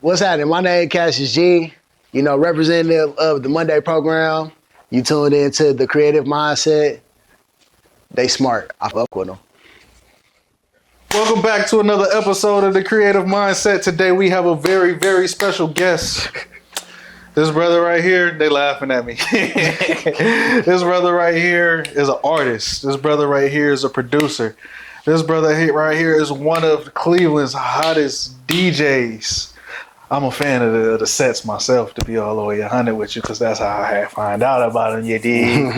What's happening? My name is Cassius G, representative of the Monday program. You tuned into the creative mindset. They smart. I fuck with them. Welcome back to another episode of the Creative Mindset. Today we have a very, very special guest. This brother right here, they laughing at me. This brother right here is an artist. This brother right here is a producer. This brother right here is one of Cleveland's hottest DJs. I'm a fan of the sets myself, to be all the way 100 with you, because that's how I find out about them, you dig?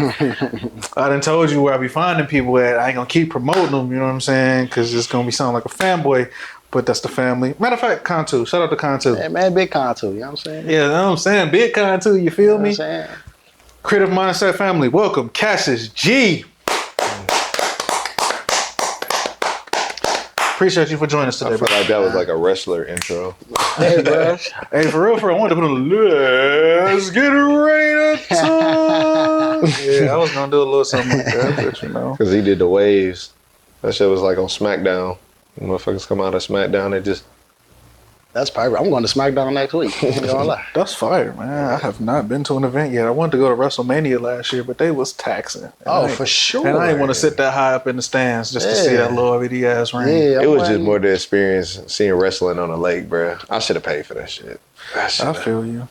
I done told you where I be finding people at. I ain't going to keep promoting them, you know what I'm saying? Because it's going to be sounding like a fanboy, but that's the family. Matter of fact, Contu. Shout out to Contu. Yeah, man, big Contu, you know what I'm saying? Yeah, you know what I'm saying? Big Contu, you feel me? You know what I'm saying? Creative Mindset family, welcome Cassius G. Appreciate you for joining us today, I feel bro. like that was like a wrestler intro. Hey, bro. Hey, for real, I wanted to put on let's get ready to talk. Yeah, I was gonna do a little something like that, but you know. Because he did the waves. That shit was like on SmackDown. When motherfuckers come out of SmackDown, they just... That's perfect. I'm going to SmackDown next week. That's fire, man. I have not been to an event yet. I wanted to go to WrestleMania last year, but they was taxing. For sure. And I didn't want to sit that high up in the stands just to see that little bitty ass ring. Yeah, it was just more the experience seeing wrestling on a lake, bro. I should have paid for that shit. I feel you.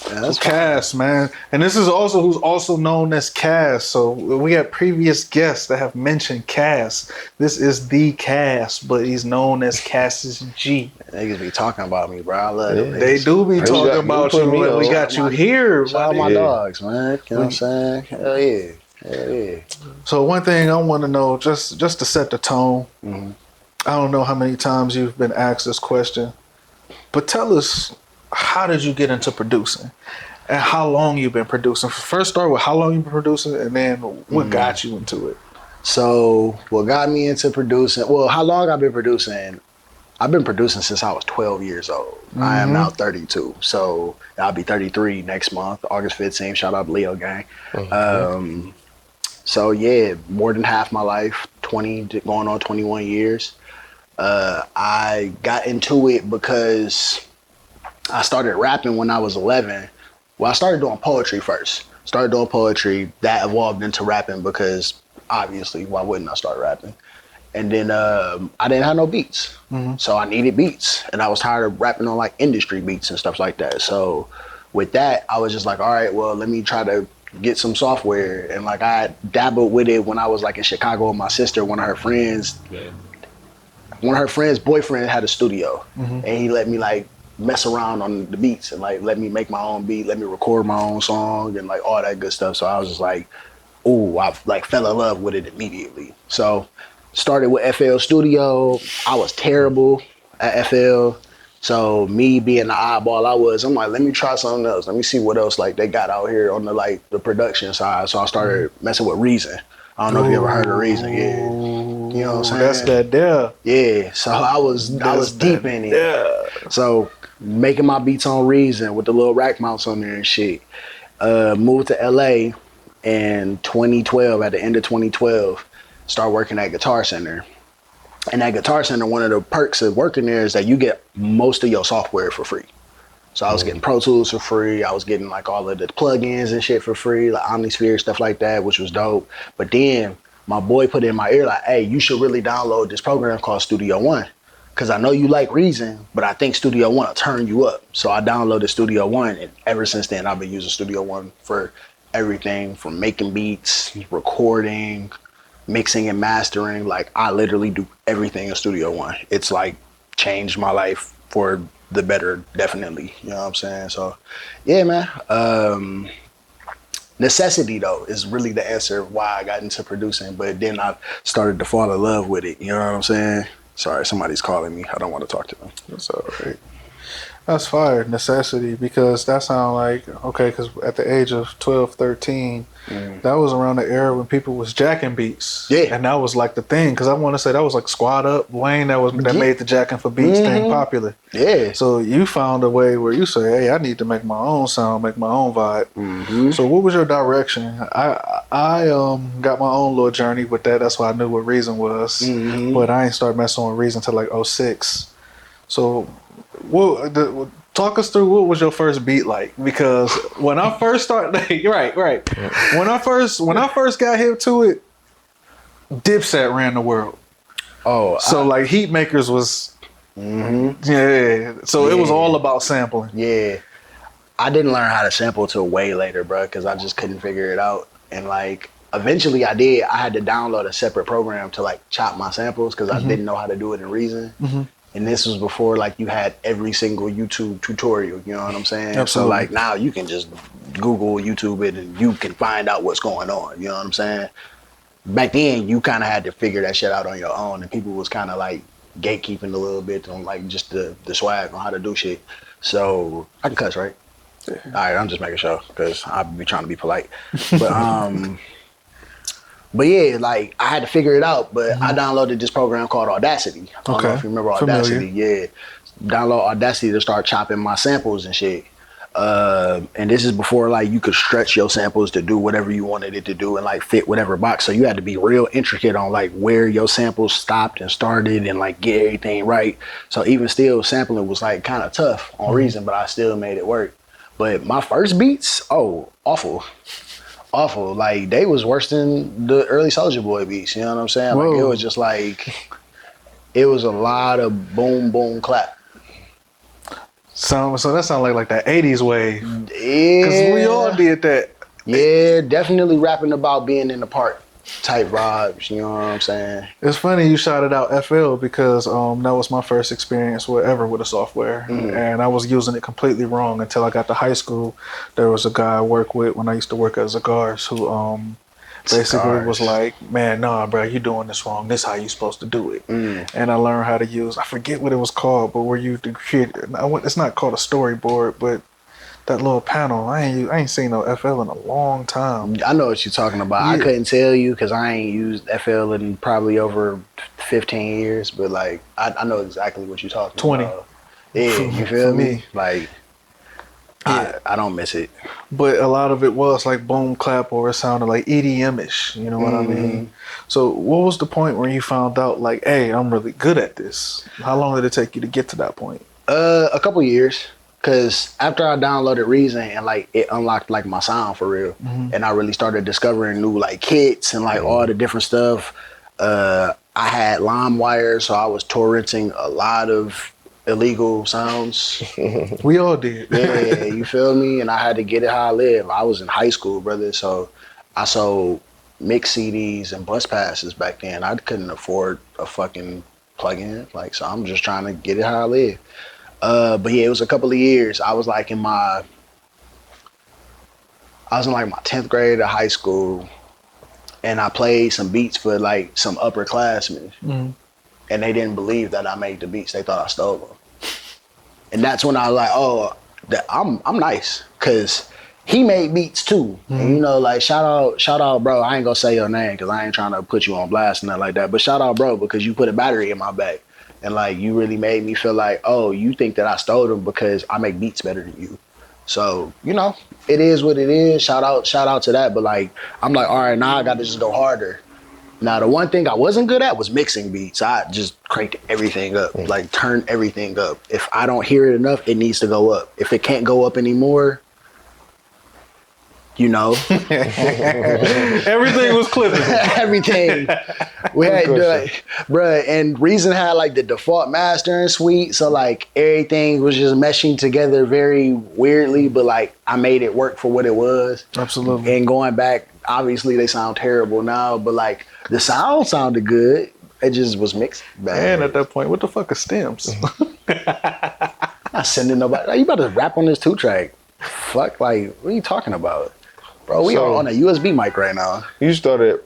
Yeah, that's Cass, man. And this is also who's also known as Cass. So we have previous guests that have mentioned Cass. This is the Cass, but he's known as Cassius G. Niggas be talking about me, bro. I love them. They do be talking about you, but we got you here. Shout out my dogs, man. You know what I'm saying? Hell yeah. Hell yeah. So one thing I want to know, just to set the tone, I don't know how many times you've been asked this question, but tell us, how did you get into producing? And how long you been producing? First start with how long you been producing, and then what got you into it? So what got me into producing, how long I've been producing? I've been producing since I was 12 years old. I am now 32. So I'll be 33 next month, August 15th. Shout out Leo gang. So yeah, more than half my life, 20 going on 21 years. I got into it because I started rapping when I was 11. Well, I started doing poetry first. Started doing poetry. That evolved into rapping because obviously, why wouldn't I start rapping? And then I didn't have no beats. So I needed beats. And I was tired of rapping on like industry beats and stuff like that. So with that, I was just like, all right, well, let me try to get some software. And like I dabbled with it when I was like in Chicago with my sister. One of her friends' boyfriend had a studio. And he let me like mess around on the beats and like let me make my own beat, let me record my own song and like all that good stuff. So I was just like, ooh, I like fell in love with it immediately. So started with FL Studio. I was terrible at FL. So me being the oddball I'm like, let me try something else. Let me see what else like they got out here on the like the production side. So I started messing with Reason. I don't know if you ever heard of Reason, yeah. You know what I'm saying? That's that there. Yeah. So I was deep in it. Yeah. So making my beats on Reason with the little rack mounts on there and shit. Moved to LA in 2012, at the end of 2012, started working at Guitar Center. And at Guitar Center, one of the perks of working there is that you get most of your software for free. So I was getting Pro Tools for free. I was getting like all of the plugins and shit for free, like Omnisphere, stuff like that, which was dope. But then my boy put in my ear like, hey, you should really download this program called Studio One. Cause I know you like Reason, but I think Studio One will turn you up. So I downloaded Studio One, and ever since then I've been using Studio One for everything from making beats, recording, mixing and mastering. Like I literally do everything in Studio One. It's like changed my life for the better, definitely. You know what I'm saying? So yeah, man. Necessity though is really the answer of why I got into producing, but then I started to fall in love with it. You know what I'm saying? Sorry, somebody's calling me. I don't want to talk to them. That's all right. That's fire, necessity, because that sound like, okay, because at the age of 12, 13, that was around the era when people was jacking beats. Yeah. And that was like the thing, because I want to say that was like Squad Up, Wayne, that made the jacking for beats thing popular. Yeah. So you found a way where you say, hey, I need to make my own sound, make my own vibe. So what was your direction? I got my own little journey with that. That's why I knew what Reason was. But I ain't started messing with Reason until like 06. So talk Talk us through what was your first beat like? Because when I first started, right. When I first got hip to it, Dipset ran the world. Oh, so like Heatmakers was, yeah. So it was all about sampling. Yeah, I didn't learn how to sample till way later, bro, because I just couldn't figure it out. And like eventually, I did. I had to download a separate program to like chop my samples because I didn't know how to do it in Reason. And this was before like you had every single YouTube tutorial, you know what I'm saying? Absolutely. So like now you can just Google YouTube it and you can find out what's going on, you know what I'm saying? Back then you kind of had to figure that shit out on your own, and people was kind of like gatekeeping a little bit on like just the swag on how to do shit. So I can cuss, right? Yeah. All right, I'm just making sure because I be trying to be polite. But yeah, like I had to figure it out, but I downloaded this program called Audacity. I don't know if you remember Audacity. Yeah. Download Audacity to start chopping my samples and shit. And this is before like you could stretch your samples to do whatever you wanted it to do and like fit whatever box. So you had to be real intricate on like where your samples stopped and started and like get everything right. So even still sampling was like kind of tough on Reason, but I still made it work. But my first beats, awful. Like they was worse than the early Soulja Boy beats, you know what I'm saying? Whoa. Like it was just like, it was a lot of boom, boom, clap. So that sounds like that 80s wave. Yeah. Because we all did that. Yeah, definitely rapping about being in the park type vibes, you know what I'm saying? It's funny you shouted out FL because that was my first experience with the software. And I was using it completely wrong until I got to high school. There was a guy I worked with when I used to work at Cigars who basically was like, man, nah, bro, you doing this wrong. This how you supposed to do it. And I learned how to use, I forget what it was called, but where you create, it's not called a storyboard, but that little panel. I ain't seen no FL in a long time. I know what you're talking about. Yeah. I couldn't tell you because I ain't used FL in probably over 15 years, but like I know exactly what you're talking 20. About. Yeah, you feel me? Like I don't miss it. But a lot of it was like boom clap, or it sounded like EDM-ish, you know what I mean? So what was the point where you found out like, hey, I'm really good at this? How long did it take you to get to that point? A couple years. Cause after I downloaded Reason and like it unlocked like my sound for real, and I really started discovering new like kits and like all the different stuff. I had LimeWire, so I was torrenting a lot of illegal sounds. We all did. Yeah, you feel me? And I had to get it how I live. I was in high school, brother, so I sold mix CDs and bus passes back then. I couldn't afford a fucking plug-in, like, so I'm just trying to get it how I live. But yeah, it was a couple of years. I was like in my 10th grade of high school, and I played some beats for like some upperclassmen, and they didn't believe that I made the beats. They thought I stole them, and that's when I was like, I'm nice, cause he made beats too. And you know, like shout out, bro. I ain't gonna say your name cause I ain't trying to put you on blast and nothing like that. But shout out, bro, because you put a battery in my back. And like, you really made me feel like, oh, you think that I stole them because I make beats better than you. So, you know, it is what it is. Shout out to that. But like, I'm like, all right, now I got to just go harder. Now, the one thing I wasn't good at was mixing beats. I just cranked everything up, like turned everything up. If I don't hear it enough, it needs to go up. If it can't go up anymore, you know. Everything was clipping. Everything. We had, bruh, and Reason had like the default mastering suite, so like everything was just meshing together very weirdly, but like I made it work for what it was. Absolutely. And going back, obviously they sound terrible now, but like the sound sounded good. It just was mixed bad. And at that point, what the fuck are stems? Not sending nobody. Like, you about to rap on this 2-track. Fuck, like, what are you talking about? Bro, we are on a USB mic right now. You started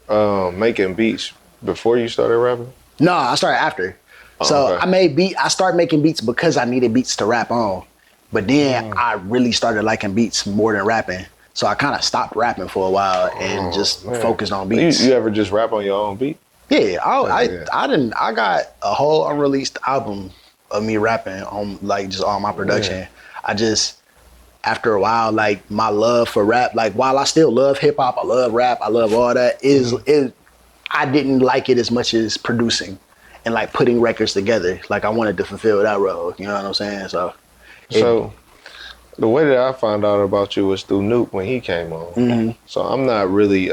making beats before you started rapping? No, I started after. So okay. I started making beats because I needed beats to rap on. But then I really started liking beats more than rapping. So I kind of stopped rapping for a while and just focused on beats. You ever just rap on your own beat? Yeah, I got a whole unreleased album of me rapping on like just all my production. Yeah. I just, after a while, like my love for rap, like while I still love hip hop, I love rap, I love all that, I didn't like it as much as producing and like putting records together. Like I wanted to fulfill that role, you know what I'm saying? So The way that I found out about you was through Nuke when he came on. Mm-hmm. So I'm not really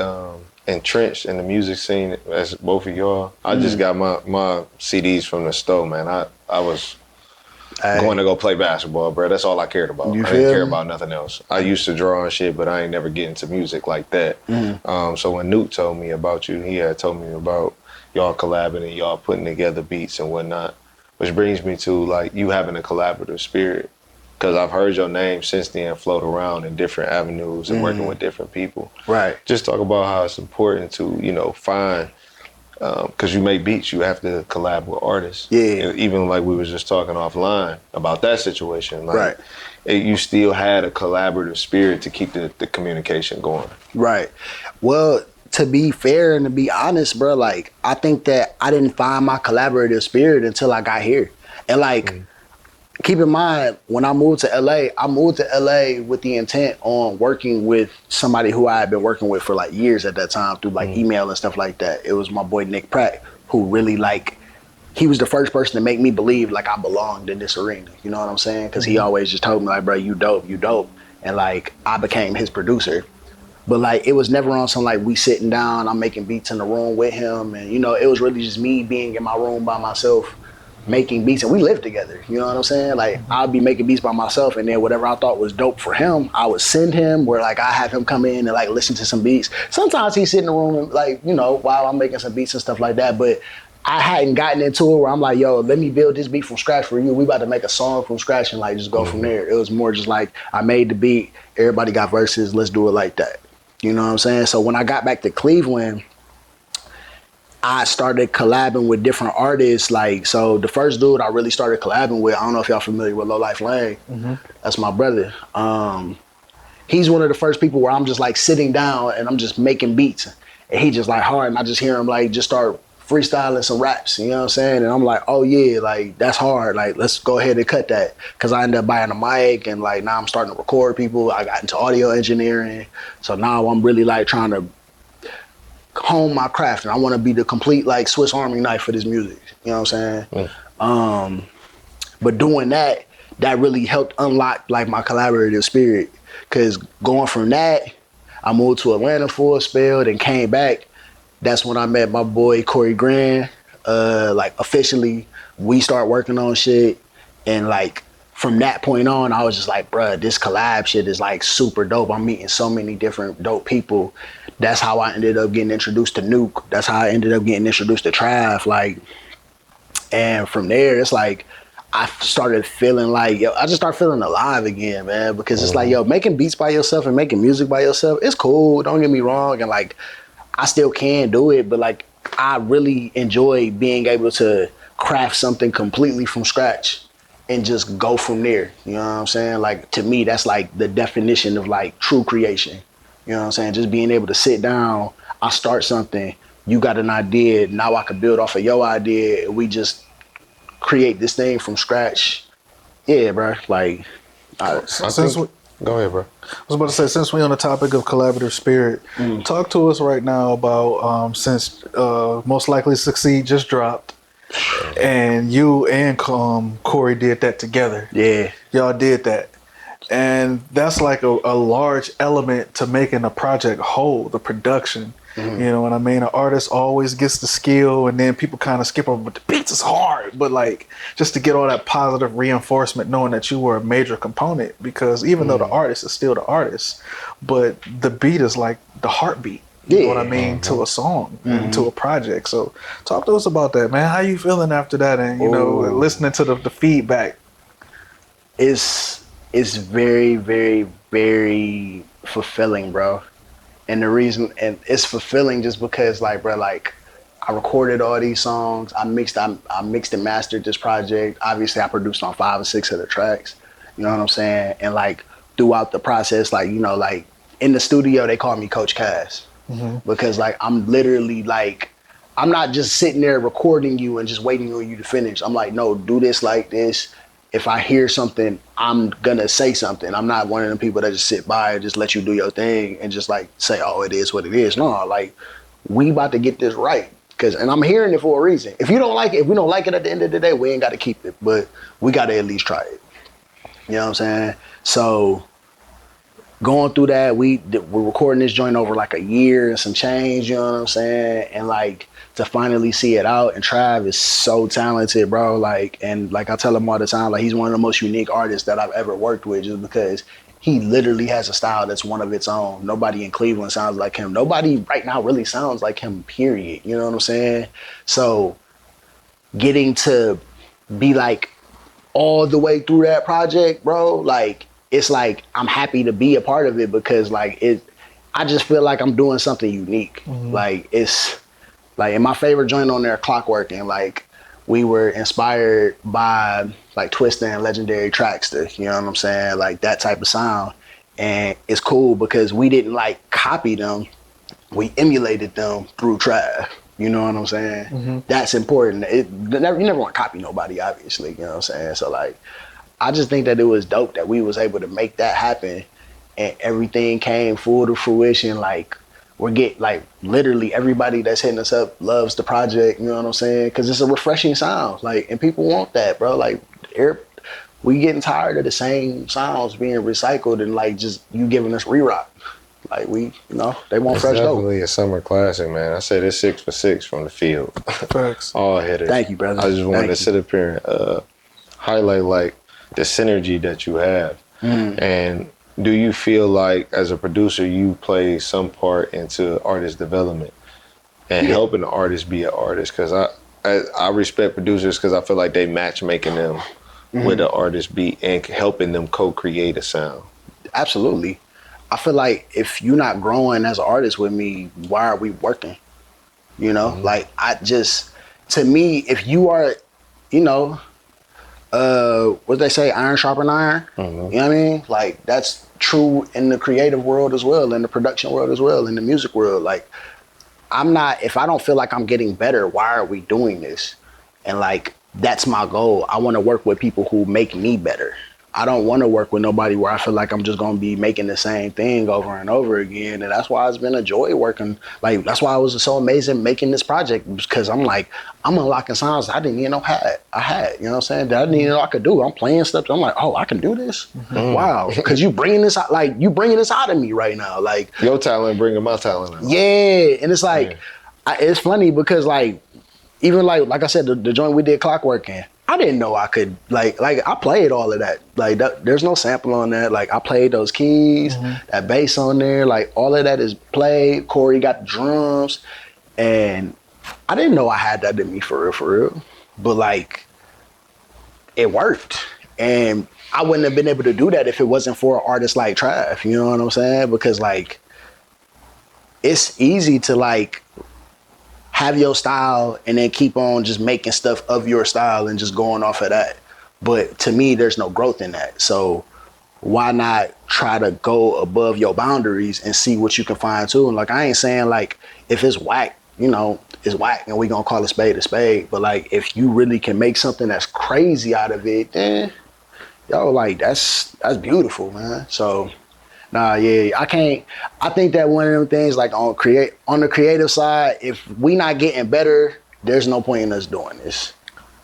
entrenched in the music scene as both of y'all. I just got my CDs from the store, man. I was going to go play basketball, bro. That's all I cared about. I didn't care about nothing else. I used to draw and shit, but I ain't never get into music like that. So when Nuke told me about you, he had told me about y'all collabing and y'all putting together beats and whatnot, which brings me to like you having a collaborative spirit. Because I've heard your name since then float around in different avenues and working with different people. Right. Just talk about how it's important to, you know, find, because you make beats, you have to collab with artists. Yeah. Even like we was just talking offline about that situation. Like, Right. You still had a collaborative spirit to keep the communication going. Right. Well, to be fair and to be honest, bro, like, I think that I didn't find my collaborative spirit until I got here. And like, keep in mind, when I moved to LA with the intent on working with somebody who I had been working with for like years at that time through like email and stuff like that. It was my boy Nick Pratt, who really like, he was the first person to make me believe like I belonged in this arena. You know what I'm saying? Because he always just told me like, bro, you dope. And like, I became his producer. But like, it was never on some like we sitting down, I'm making beats in the room with him. And you know, it was really just me being in my room by myself, making beats, and we lived together. You know what I'm saying? Like, I'd be making beats by myself, and then whatever I thought was dope for him, I would send him, where like I have him come in and like listen to some beats. Sometimes he'd sit in the room and like, you know, while I'm making some beats and stuff like that, but I hadn't gotten into it where I'm like, yo, let me build this beat from scratch for you. We about to make a song from scratch and like just go from there. It was more just like, I made the beat, everybody got verses, let's do it like that. You know what I'm saying? So when I got back to Cleveland, I started collabing with different artists. Like, so the first dude I really started collabing with, I don't know if y'all familiar with Low Life Lane. That's my brother. He's one of the first people where I'm just like sitting down and I'm just making beats. And he just like hard, and I just hear him like just start freestyling some raps, you know what I'm saying? And I'm like, oh yeah, like that's hard. Like, let's go ahead and cut that. Cause I ended up buying a mic, and like now I'm starting to record people. I got into audio engineering. So now I'm really like trying to hone my craft, and I want to be the complete like Swiss Army knife for this music. You know what I'm saying? But doing that really helped unlock like my collaborative spirit. Cause going from that, I moved to Atlanta for a spell, then came back. That's when I met my boy Corey Grand. Like officially, we start working on shit, and like from that point on, I was just like, bruh, this collab shit is like super dope. I'm meeting so many different dope people. That's how I ended up getting introduced to Nuke. That's how I ended up getting introduced to Trav. Like, and from there, it's like, I started feeling like, yo, I just started feeling alive again, man. Because it's like, yo, making beats by yourself and making music by yourself, it's cool. Don't get me wrong. And like, I still can do it. But like, I really enjoy being able to craft something completely from scratch and just go from there. You know what I'm saying? Like, to me, that's like the definition of like true creation. You know what I'm saying? Just being able to sit down, I start something, you got an idea, now I can build off of your idea, and we just create this thing from scratch. Yeah, bro. Like, Go ahead, bro. I was about to say, since we're on the topic of collaborative spirit, talk to us right now about since Most Likely Succeed just dropped, and you and Corey did that together. Yeah. Y'all did that. And that's like a large element to making a project whole, the production. You know what I mean? An artist always gets the skill, and then people kind of skip over, but the beats is hard. But like, just to get all that positive reinforcement, knowing that you were a major component, because even though the artist is still the artist, but the beat is like the heartbeat. You know what I mean? To a song, and to a project. So talk to us about that, man. How you feeling after that? And, you know, listening to the feedback. It's very, very, very fulfilling, bro. And the reason, and it's fulfilling just because, like, bro, like, I recorded all these songs. I mixed and mastered this project. Obviously, I produced on 5 or 6 of the tracks. You know what I'm saying? And like throughout the process, like, you know, like in the studio, they call me Coach Cass because like I'm literally like, I'm not just sitting there recording you and just waiting on you to finish. I'm like, no, do this like this. If I hear something, I'm gonna say something. I'm not one of them people that just sit by and just let you do your thing and just like say, oh, it is what it is. No, like, we about to get this right. And I'm hearing it for a reason. If you don't like it, if we don't like it at the end of the day, we ain't gotta keep it, but we gotta at least try it. You know what I'm saying? So going through that, we're recording this joint over like a year and some change, you know what I'm saying? And like to finally see it out, and Trav is so talented, bro. Like, and like I tell him all the time, like he's one of the most unique artists that I've ever worked with, just because he literally has a style that's one of its own. Nobody in Cleveland sounds like him. Nobody right now really sounds like him, period. You know what I'm saying? So getting to be like all the way through that project, bro, like it's like I'm happy to be a part of it, because like I just feel like I'm doing something unique. Like it's like, and my favorite joint on there, Clockwork, and like we were inspired by like Twista and Legendary Traxter, you know what I'm saying? Like that type of sound. And it's cool because we didn't like copy them, we emulated them through Trav. You know what I'm saying? That's important. You never want to copy nobody, obviously, you know what I'm saying? So like, I just think that it was dope that we was able to make that happen, and everything came full to fruition. Like we're like literally everybody that's hitting us up loves the project, you know what I'm saying? Because it's a refreshing sound, like, and people want that, bro. Like we getting tired of the same sounds being recycled and like just you giving us re-rock. Like they want it's fresh dope. Definitely a summer classic, man. I said it's 6 for 6 from the field. Facts. All hitters. Thank you, brother. I just wanted to sit up here and highlight like the synergy that you have. And do you feel like as a producer you play some part into artist development and helping the artist be an artist? Because I respect producers because I feel like they matchmaking them with the artist beat and helping them co-create a sound. Absolutely. I feel like if you're not growing as an artist with me, why are we working? You know, like to me, if you are, what they say, iron sharpen iron. You know what I mean? Like that's true in the creative world as well, in the production world as well, in the music world. Like if I don't feel like I'm getting better, why are we doing this? And like, that's my goal. I want to work with people who make me better. I don't want to work with nobody where I feel like I'm just going to be making the same thing over and over again. And that's why it's been a joy working. Like, that's why it was so amazing making this project, because I'm like, I'm unlocking sounds I didn't even know I had, you know what I'm saying? That I didn't even know I could do. I'm playing stuff. I'm like, oh, I can do this? Wow. Because you bringing this out, like, you bringing this out of me right now. Like, your talent bringing my talent out. Yeah. And it's like, it's funny because like, even like I said, the joint we did Clockwork in, I didn't know I could, like I played all of that. Like there's no sample on that. Like I played those keys, that bass on there, like all of that is played. Corey got the drums, and I didn't know I had that in me for real. But like, it worked. And I wouldn't have been able to do that if it wasn't for an artist like Trav, you know what I'm saying? Because like, it's easy to like, have your style and then keep on just making stuff of your style and just going off of that. But to me, there's no growth in that. So why not try to go above your boundaries and see what you can find too? And like, I ain't saying like, if it's whack, it's whack and we gonna call a spade. But like, if you really can make something that's crazy out of it, then like that's beautiful, man. So nah, yeah, I think that one of them things, like on the creative side, if we not getting better, there's no point in us doing this.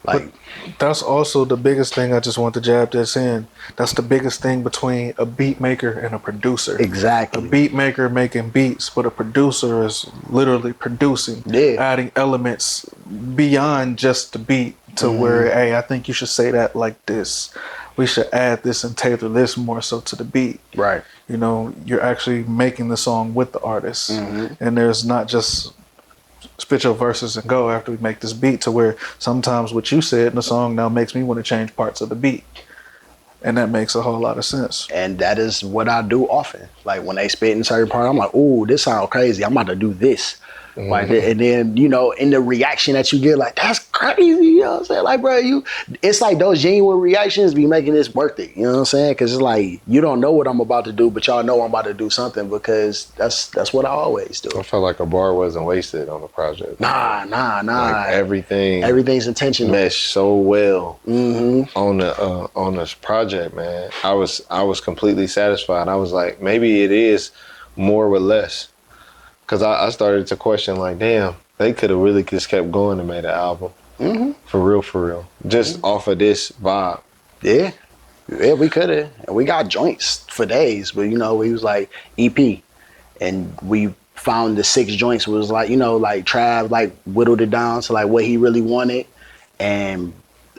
Like, but that's also the biggest thing. I just want to jab this in. That's the biggest thing between a beat maker and a producer. Exactly. A beat maker making beats, but a producer is literally producing, adding elements beyond just the beat to where, hey, I think you should say that like this. We should add this and tailor this more so to the beat. Right. You're actually making the song with the artist. And there's not just spit your verses and go after we make this beat, to where sometimes what you said in the song now makes me want to change parts of the beat. And that makes a whole lot of sense. And that is what I do often. Like when they spit in certain parts, I'm like, ooh, this sounds crazy. I'm about to do this. Like, and then, in the reaction that you get, like, that's crazy, you know what I'm saying? Like, bro, it's like those genuine reactions be making this worth it, you know what I'm saying? Because it's like, you don't know what I'm about to do, but y'all know I'm about to do something, because that's what I always do. I felt like a bar wasn't wasted on the project. Nah. Like everything's intentional. Meshed so well on this project, man. I was completely satisfied. I was like, maybe it is more with less. Because I started to question, like, damn, they could have really just kept going and made an album. For real. Just off of this vibe. Yeah. Yeah, we could have. And we got joints for days, but you know, we was like EP, and we found the 6 joints was like, you know, like Trav like whittled it down to like what he really wanted, and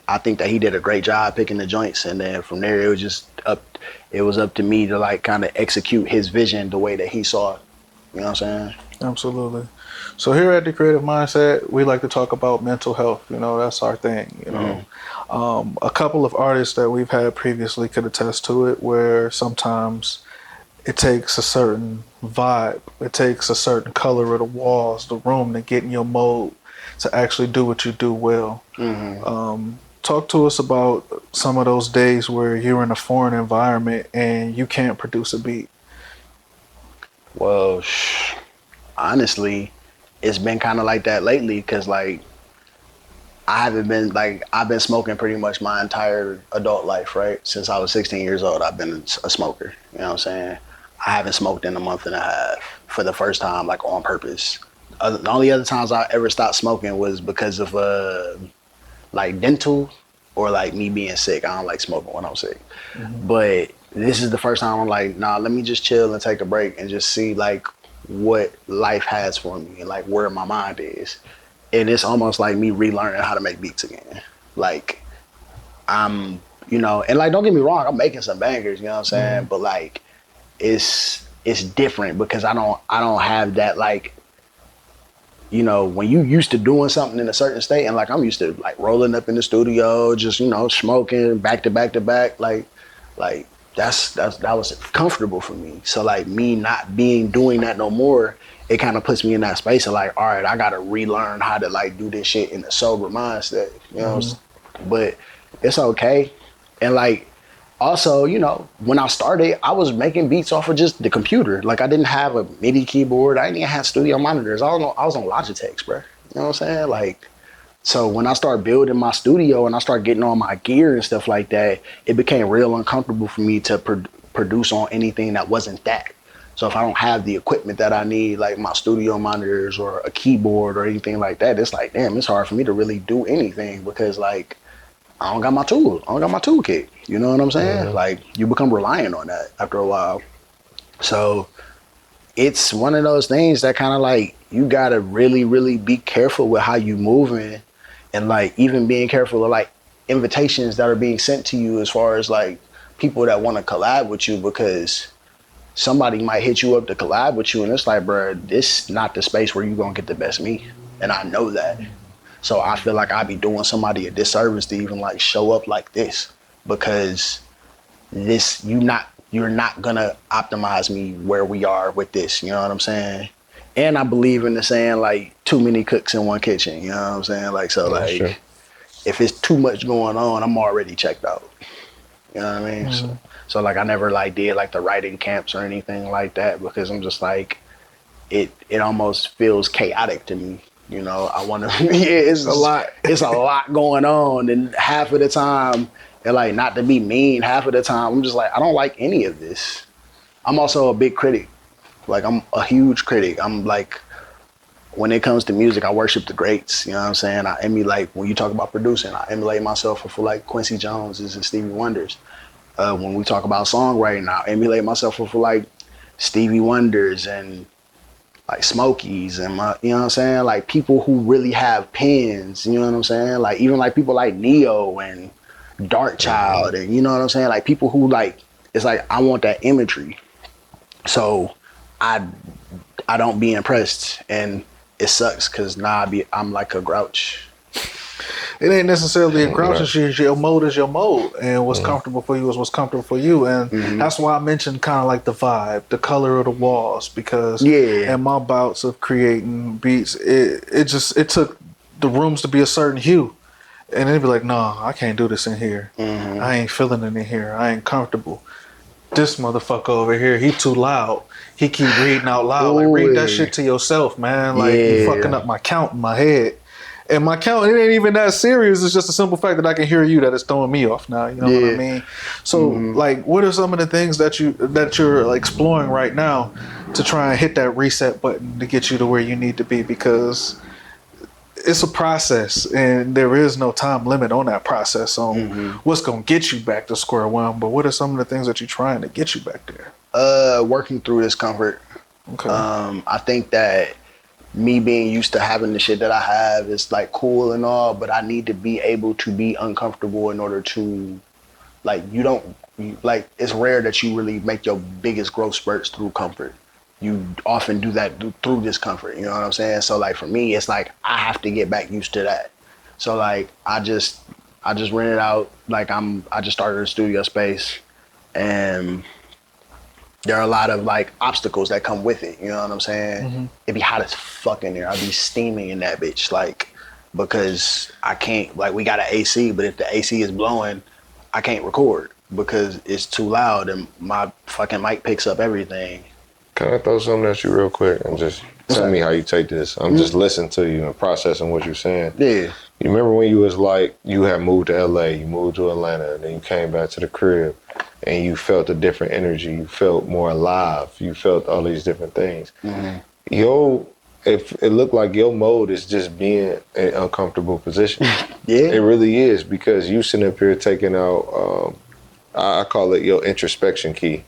I think that he did a great job picking the joints, and then from there it was just up. It was up to me to like kind of execute his vision the way that he saw it. You know what I'm saying? Absolutely. So here at the Creative Mindset, we like to talk about mental health. You know, that's our thing. You know, a couple of artists that we've had previously could attest to it, where sometimes it takes a certain vibe, it takes a certain color of the walls, the room to get in your mode to actually do what you do well. Talk to us about some of those days where you're in a foreign environment and you can't produce a beat. Well, honestly, it's been kind of like that lately because like I've been smoking pretty much my entire adult life, right? Since I was 16 years old, I've been a smoker. You know what I'm saying? I haven't smoked in a month and a half for the first time, like on purpose. The only other times I ever stopped smoking was because of like dental or like me being sick. I don't like smoking when I'm sick. But this is the first time I'm like, nah, let me just chill and take a break and just see like what life has for me and like where my mind is. And it's almost like me relearning how to make beats again. Like I'm, you know, and like don't get me wrong, I'm making some bangers, you know what I'm saying? But like it's different because I don't have that like, you know, when you used to doing something in a certain state and like I'm used to like rolling up in the studio, just, you know, smoking back to back to back, like that was comfortable for me. So like me not doing that no more, it kind of puts me in that space of like, all right, I gotta relearn how to like do this shit in a sober mindset, you know. But it's okay. And like also, you know, when I started, I was making beats off of just the computer. Like I didn't have a MIDI keyboard. I didn't even have studio monitors. I was on Logitechs, bro. You know what I'm saying? Like, so when I started building my studio and I started getting all my gear and stuff like that, it became real uncomfortable for me to produce on anything that wasn't that. So if I don't have the equipment that I need, like my studio monitors or a keyboard or anything like that, it's like, damn, it's hard for me to really do anything because like, I don't got my tools. I don't got my toolkit. You know what I'm saying? Like you become reliant on that after a while. So it's one of those things that kind of like you gotta really, really be careful with how you moving, and like even being careful of like invitations that are being sent to you as far as like people that want to collab with you, because somebody might hit you up to collab with you and it's like, bro, this not the space where you gonna get the best me, and I know that. So I feel like I'd be doing somebody a disservice to even like show up like this, because this you're not gonna optimize me where we are with this. You know what I'm saying? And I believe in the saying like too many cooks in one kitchen. You know what I'm saying? Like so like if it's too much going on, I'm already checked out. You know what I mean? So like I never like did like the writing camps or anything like that because I'm just like it almost feels chaotic to me. You know, I want to, it's a lot. It's a lot going on. And half of the time, and like, not to be mean, half of the time, I'm just like, I don't like any of this. I'm also a big critic. Like, I'm a huge critic. I'm like, when it comes to music, I worship the greats. You know what I'm saying? I emulate, when you talk about producing, I emulate myself for like Quincy Joneses and Stevie Wonders. When we talk about songwriting, I emulate myself for like Stevie Wonders and like Smokies and my, you know what I'm saying? Like people who really have pens, you know what I'm saying? Like even like people like Neo and Dark Child and you know what I'm saying? Like people who like, it's like, I want that imagery. So I don't be impressed, and it sucks because now I'm like a grouch. It ain't necessarily a grouch issue. Your mode is your mode, and what's comfortable for you is what's comfortable for you, and that's why I mentioned kind of like the vibe, the color of the walls, because in my bouts of creating beats, it took the rooms to be a certain hue, and it'd be like, no, I can't do this in here. I ain't feeling it in here. I ain't comfortable. This motherfucker over here, he too loud. He keep reading out loud. Like read that shit to yourself, man. Like you fucking up my count in my head. And my count, it ain't even that serious. It's just a simple fact that I can hear you that it's throwing me off now. You know what I mean? So, like, what are some of the things that you're like, exploring right now to try and hit that reset button to get you to where you need to be? Because it's a process, and there is no time limit on that process on what's gonna get you back to square one. But what are some of the things that you're trying to get you back there? Working through discomfort. Okay. I think that me being used to having the shit that I have is like cool and all, but I need to be able to be uncomfortable in order to, like, like, it's rare that you really make your biggest growth spurts through comfort. You often do that through discomfort, you know what I'm saying? So like for me, it's like I have to get back used to that. So like I just rented out, like I just started a studio space, and there are a lot of like obstacles that come with it, you know what I'm saying? It be hot as fuck in there. I be steaming in that bitch, like, because I can't, like, we got an AC, but if the AC is blowing, I can't record because it's too loud and my fucking mic picks up everything. Can I throw something at you real quick and just tell me how you take this? I'm just listening to you and processing what you're saying. Yeah. You remember when you was like, you had moved to LA, you moved to Atlanta, and then you came back to the crib and you felt a different energy, you felt more alive, you felt all these different things. If it looked like your mode is just being in an uncomfortable position. Yeah. It really is, because you sitting up here taking out, I call it your introspection key.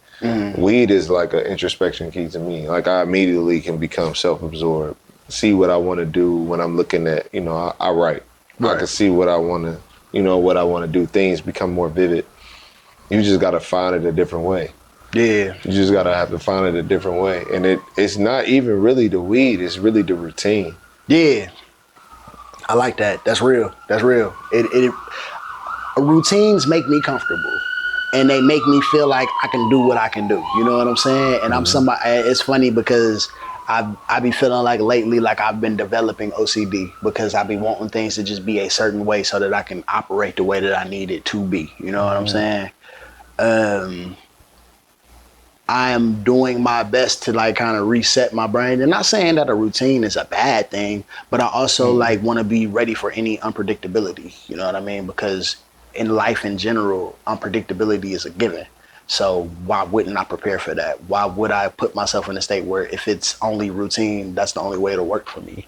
Weed is like an introspection key to me. Like I immediately can become self-absorbed, see what I want to do when I'm looking at, you know, I write. Right. I can see what I want to, you know, what I want to do. Things become more vivid. You just got to find it a different way. Yeah. You just got to have to find it a different way. And it's not even really the weed, it's really the routine. Yeah. I like that. That's real. That's real. Routines make me comfortable. And they make me feel like I can do what I can do. You know what I'm saying? And I'm somebody, it's funny because I be feeling like lately, like I've been developing OCD because I be wanting things to just be a certain way so that I can operate the way that I need it to be. You know what I'm saying? I am doing my best to like kind of reset my brain. And not saying that a routine is a bad thing, but I also like want to be ready for any unpredictability. You know what I mean? Because in life in general, unpredictability is a given. So why wouldn't I prepare for that? Why would I put myself in a state where if it's only routine, that's the only way it'll work for me?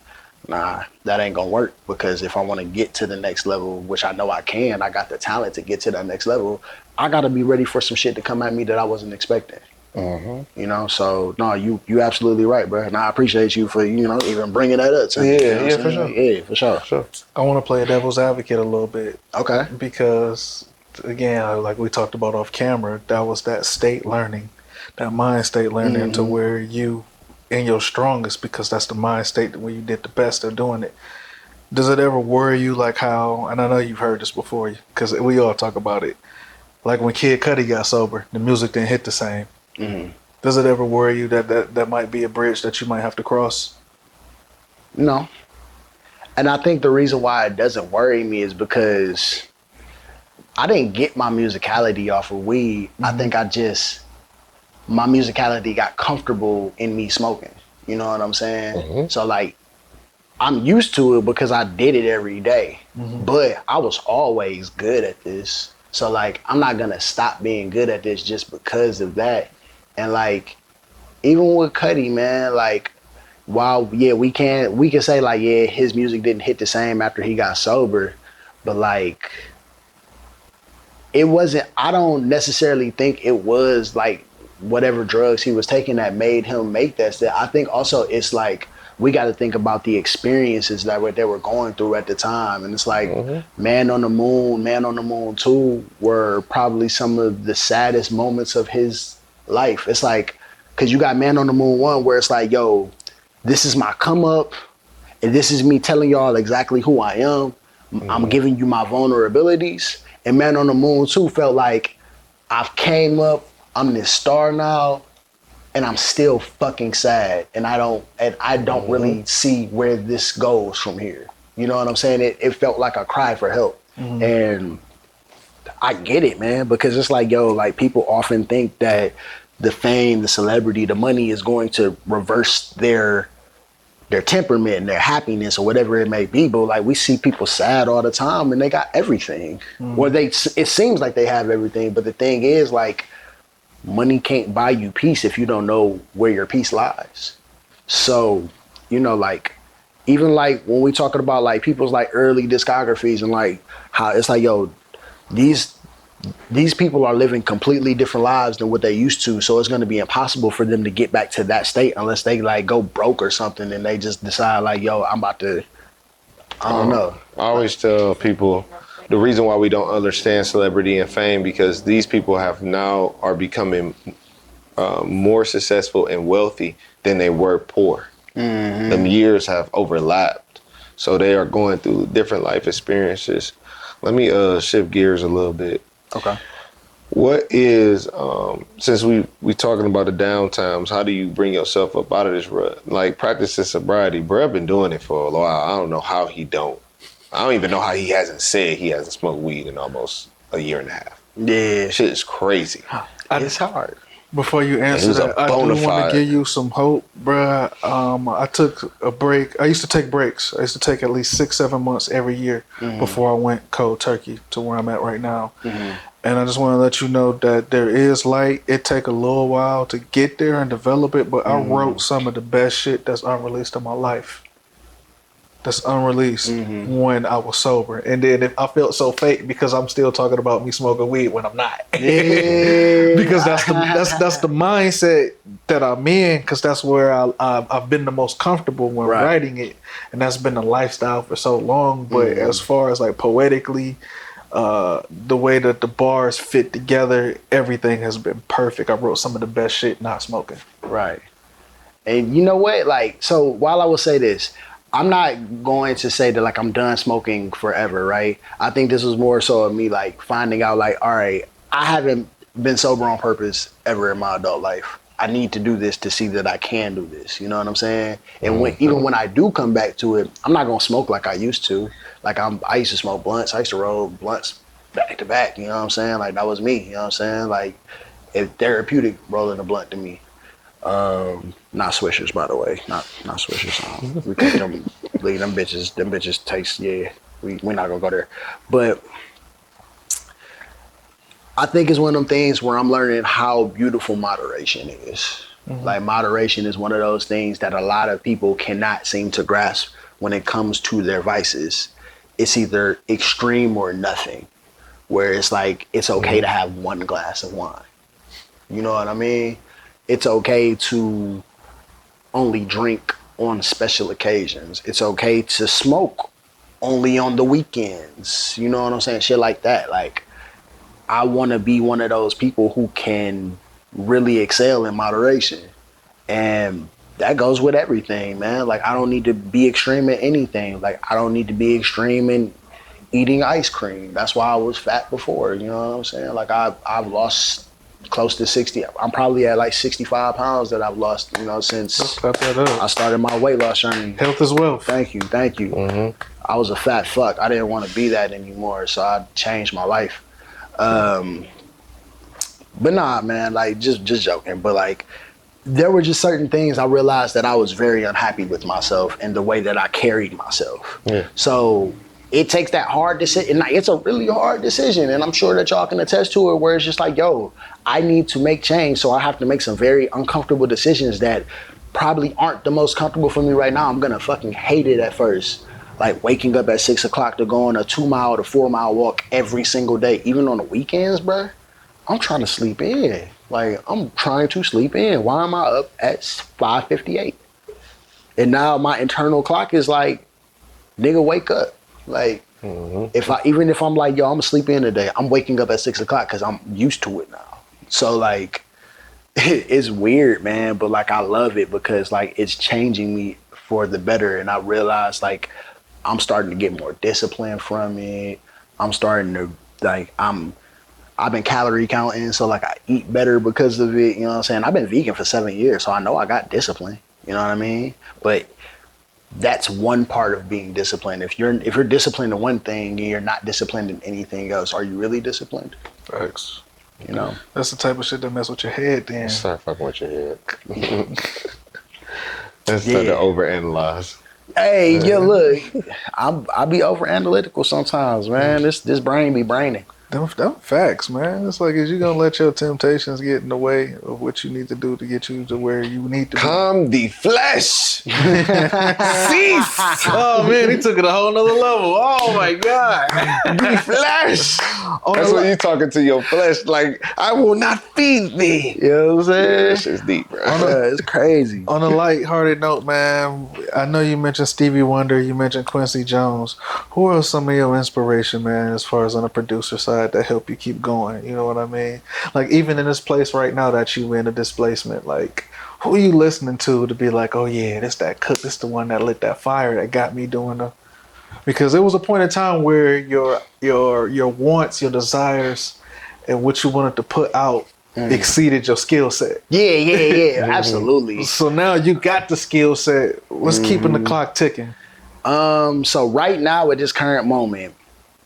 Nah, that ain't gonna work, because if I want to get to the next level, which I know I can, I got the talent to get to that next level, I gotta be ready for some shit to come at me that I wasn't expecting. You know, so no, you absolutely right, bro. And I appreciate you for, you know, even bringing that up to me. You know for sure. Yeah, for sure. I want to play devil's advocate a little bit. Okay. Because, again, like we talked about off camera, that was that state learning, that mind state learning to where you in your strongest, because that's the mind state where you did the best of doing it. Does it ever worry you, like how, and I know you've heard this before, because we all talk about it, like when Kid Cudi got sober, the music didn't hit the same. Does it ever worry you that might be a bridge that you might have to cross? No. And I think the reason why it doesn't worry me is because I didn't get my musicality off of weed. I think my musicality got comfortable in me smoking. You know what I'm saying? So like, I'm used to it because I did it every day, but I was always good at this. So like, I'm not gonna stop being good at this just because of that. And like, even with Cudi, man, like, while we can say like, yeah, his music didn't hit the same after he got sober, but like, it wasn't, I don't necessarily think it was like whatever drugs he was taking that made him make that stuff. I think also it's like, we got to think about the experiences that they were going through at the time. And it's like, Man on the Moon 2 were probably some of the saddest moments of his life. It's like, because you got Man on the Moon 1 where it's like, yo, this is my come up, and this is me telling y'all exactly who I am. I'm giving you my vulnerabilities. And Man on the Moon 2 felt like, I've came up, I'm this star now, and I'm still fucking sad, and I don't really see where this goes from here. You know what I'm saying? It felt like a cry for help. And I get it, man, because it's like, yo, like, people often think that the fame, the celebrity, the money is going to reverse their temperament and their happiness or whatever it may be. But like, we see people sad all the time and they got everything. Or it seems like they have everything, but the thing is, like, money can't buy you peace if you don't know where your peace lies. So, you know, like, even like when we talking about like people's like early discographies and like how it's like, yo, these people are living completely different lives than what they used to, so it's going to be impossible for them to get back to that state unless they like go broke or something and they just decide like, yo, I'm about to, I don't know. I always tell people the reason why we don't understand celebrity and fame, because these people are becoming more successful and wealthy than they were poor. Them years have overlapped, so they are going through different life experiences. Let me shift gears a little bit. Okay. What is since we talking about the downtimes, how do you bring yourself up out of this rut? Like practicing sobriety, bro, I've been doing it for a while. I don't know how he don't. I don't even know how he hasn't said he hasn't smoked weed in almost a year and a half. Yeah. Shit is crazy. It's hard. Before you answer that, I do want to give you some hope, bruh. I took a break. I used to take breaks. I used to take at least 6-7 months every year before I went cold turkey to where I'm at right now. And I just want to let you know that there is light. It take a little while to get there and develop it, but I wrote some of the best shit that's unreleased in my life. That's unreleased when I was sober. And then I felt so fake because I'm still talking about me smoking weed when I'm not. Yeah. Because that's the mindset that I'm in, because that's where I've been the most comfortable when writing it. And that's been the lifestyle for so long. But as far as like poetically, the way that the bars fit together, everything has been perfect. I wrote some of the best shit not smoking. Right. And you know what? Like, so while I will say this, I'm not going to say that like I'm done smoking forever, right? I think this was more so of me like finding out like, all right, I haven't been sober on purpose ever in my adult life. I need to do this to see that I can do this. You know what I'm saying? And even when I do come back to it, I'm not gonna smoke like I used to. Like I used to smoke blunts. I used to roll blunts back to back. You know what I'm saying? Like that was me. You know what I'm saying? Like it's therapeutic rolling a blunt to me. Not swishers, by the way. Not swishers. We can't leave them bitches. Them bitches taste. Yeah, we're not gonna go there. But I think it's one of them things where I'm learning how beautiful moderation is. Like moderation is one of those things that a lot of people cannot seem to grasp when it comes to their vices. It's either extreme or nothing, where it's like it's okay to have one glass of wine. You know what I mean? It's okay to only drink on special occasions. It's okay to smoke only on the weekends. You know what I'm saying? Shit like that. Like, I want to be one of those people who can really excel in moderation. And that goes with everything, man. Like, I don't need to be extreme in anything. Like, I don't need to be extreme in eating ice cream. That's why I was fat before. You know what I'm saying? Like, I've lost close to 60. I'm probably at like 65 pounds that I've lost, you know, since I started my weight loss journey. Health is wealth. Thank you. I was a fat fuck. I didn't want to be that anymore, so I changed my life. But nah, man, like just joking. But like, there were just certain things I realized that I was very unhappy with myself and the way that I carried myself. Yeah. So it takes that hard decision. It's a really hard decision, and I'm sure that y'all can attest to it, where it's just like, yo, I need to make change, so I have to make some very uncomfortable decisions that probably aren't the most comfortable for me right now. I'm gonna fucking hate it at first. Like waking up at 6 o'clock to go on a 2 mile to 4 mile walk every single day, even on the weekends, bruh. I'm trying to sleep in. Like, I'm trying to sleep in. Why am I up at 5:58? And now my internal clock is like, nigga, wake up. Like, even if I'm like, yo, I'm gonna sleep in today, I'm waking up at 6 o'clock because I'm used to it now. So like, it's weird, man, but like I love it because like it's changing me for the better, and I realize like I'm starting to get more disciplined from it. I'm starting to like I've been calorie counting, so like I eat better because of it. You know what I'm saying? I've been vegan for 7 years, so I know I got discipline. You know what I mean? But that's one part of being disciplined. If you're disciplined in one thing and you're not disciplined in anything else, are you really disciplined? Facts. You know? That's the type of shit that mess with your head then. Start fucking with your head. That's time to overanalyze. Hey, yeah, look, I be over analytical sometimes, man. This brain be braining. Them facts, man. It's like, is you gonna let your temptations get in the way of what you need to do to get you to where you need to Calm the flesh. be? Oh man, he took it a whole nother level. Oh my god. The flesh. On That's the when you talking to your flesh like, I will not feed thee. You know what I'm saying? That shit's deep, bro. Yeah, it's crazy. On a light-hearted note, man, I know you mentioned Stevie Wonder, you mentioned Quincy Jones. Who are some of your inspiration, man, as far as on the producer side that help you keep going? You know what I mean? Like, even in this place right now that you in, a displacement, like, who are you listening to be like, oh yeah, this that Cook, this the one that lit that fire that got me doing the... Because there was a point in time where your wants, your desires, and what you wanted to put out exceeded your skill set. Yeah, absolutely. So now you got the skill set. What's keeping the clock ticking? So right now at this current moment,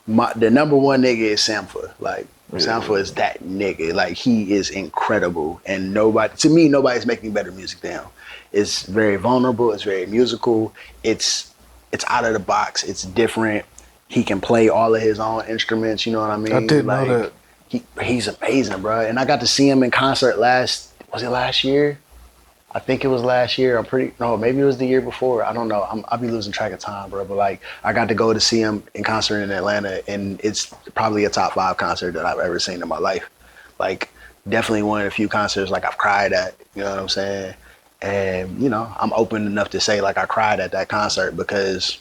the number one nigga is Sampha. Like Sampha is that nigga. Like he is incredible, and nobody's making better music than him. It's very vulnerable. It's very musical. It's out of the box. It's different. He can play all of his own instruments. You know what I mean? I didn't know that. He's amazing, bro. And I got to see him in concert last year? I think it was last year. Maybe it was the year before. I don't know. I'll be losing track of time, bro. But like, I got to go to see him in concert in Atlanta, and it's probably a top 5 concert that I've ever seen in my life. Like, definitely one of the few concerts like I've cried at. You know what I'm saying? And you know, I'm open enough to say like I cried at that concert because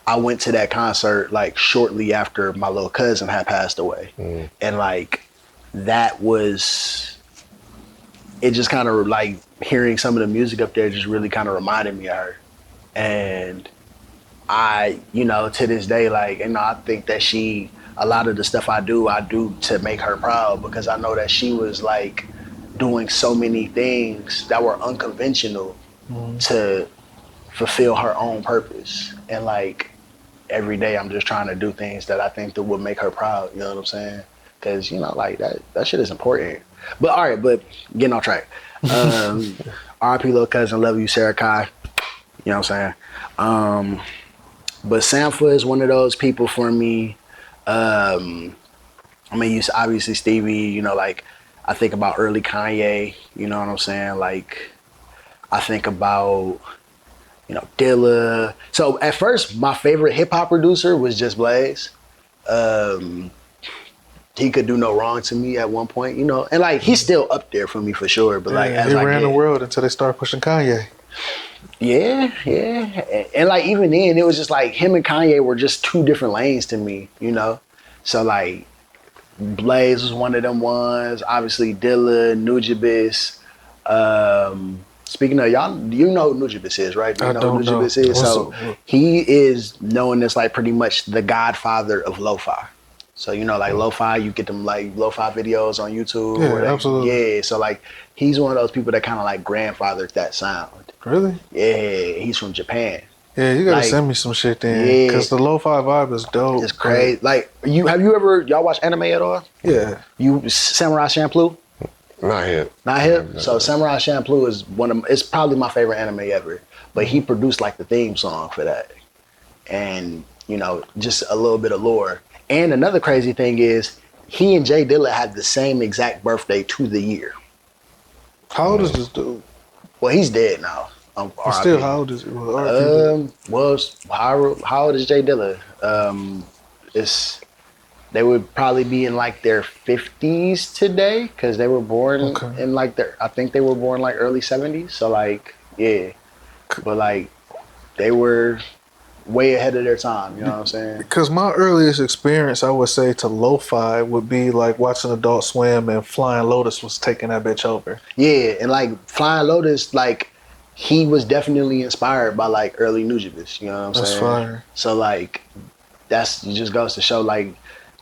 I went to that concert like shortly after my little cousin had passed away. And like it just kind of like hearing some of the music up there just really kind of reminded me of her. And I, you know, to this day, like, you know, I think that a lot of the stuff I do to make her proud, because I know that she was like doing so many things that were unconventional to fulfill her own purpose. And like, every day I'm just trying to do things that I think that would make her proud, you know what I'm saying? Because, you know, like that shit is important. But all right, but getting off track. RIP little cousin, love you, Sarah Kai. You know what I'm saying? But Sampha is one of those people for me. I mean, obviously Stevie, you know, like I think about early Kanye, you know what I'm saying? Like I think about, you know, Dilla. So at first, my favorite hip hop producer was Just Blaze. He could do no wrong to me at one point, you know, and like he's still up there for me for sure. But like, as he I ran the world until they started pushing Kanye. Yeah, and like even then, it was just like him and Kanye were just two different lanes to me, you know. So like, Blaze was one of them ones. Obviously, Dilla, Nujabes. Speaking of y'all, you know who Nujabes is, right? You know who Nujabes is? So he is known as like pretty much the godfather of lo-fi. So, you know, like lo-fi, you get them like lo-fi videos on YouTube. Yeah, absolutely. Yeah, so like he's one of those people that kind of like grandfathered that sound. Really? Yeah, he's from Japan. Yeah, you gotta send me some shit then, because the lo-fi vibe is dope. It's crazy. Like, y'all watch anime at all? Yeah. Samurai Champloo? Not hip. Not hip? So Samurai Champloo is it's probably my favorite anime ever. But he produced like the theme song for that. And, you know, just a little bit of lore. And another crazy thing is, he and Jay Dilla had the same exact birthday to the year. How old is this dude? Well, he's dead now. Still, how old is he? How old is Jay Dilla? They would probably be in like their 50s today, because they were born in like I think they were born like early 70s. So like, yeah, but like they were way ahead of their time, you know what I'm saying? Because my earliest experience, I would say, to lo-fi would be like watching Adult Swim, and Flying Lotus was taking that bitch over. Yeah, and like Flying Lotus, like he was definitely inspired by like early Nujabes, you know what I'm saying? That's fire. So like, it just goes to show like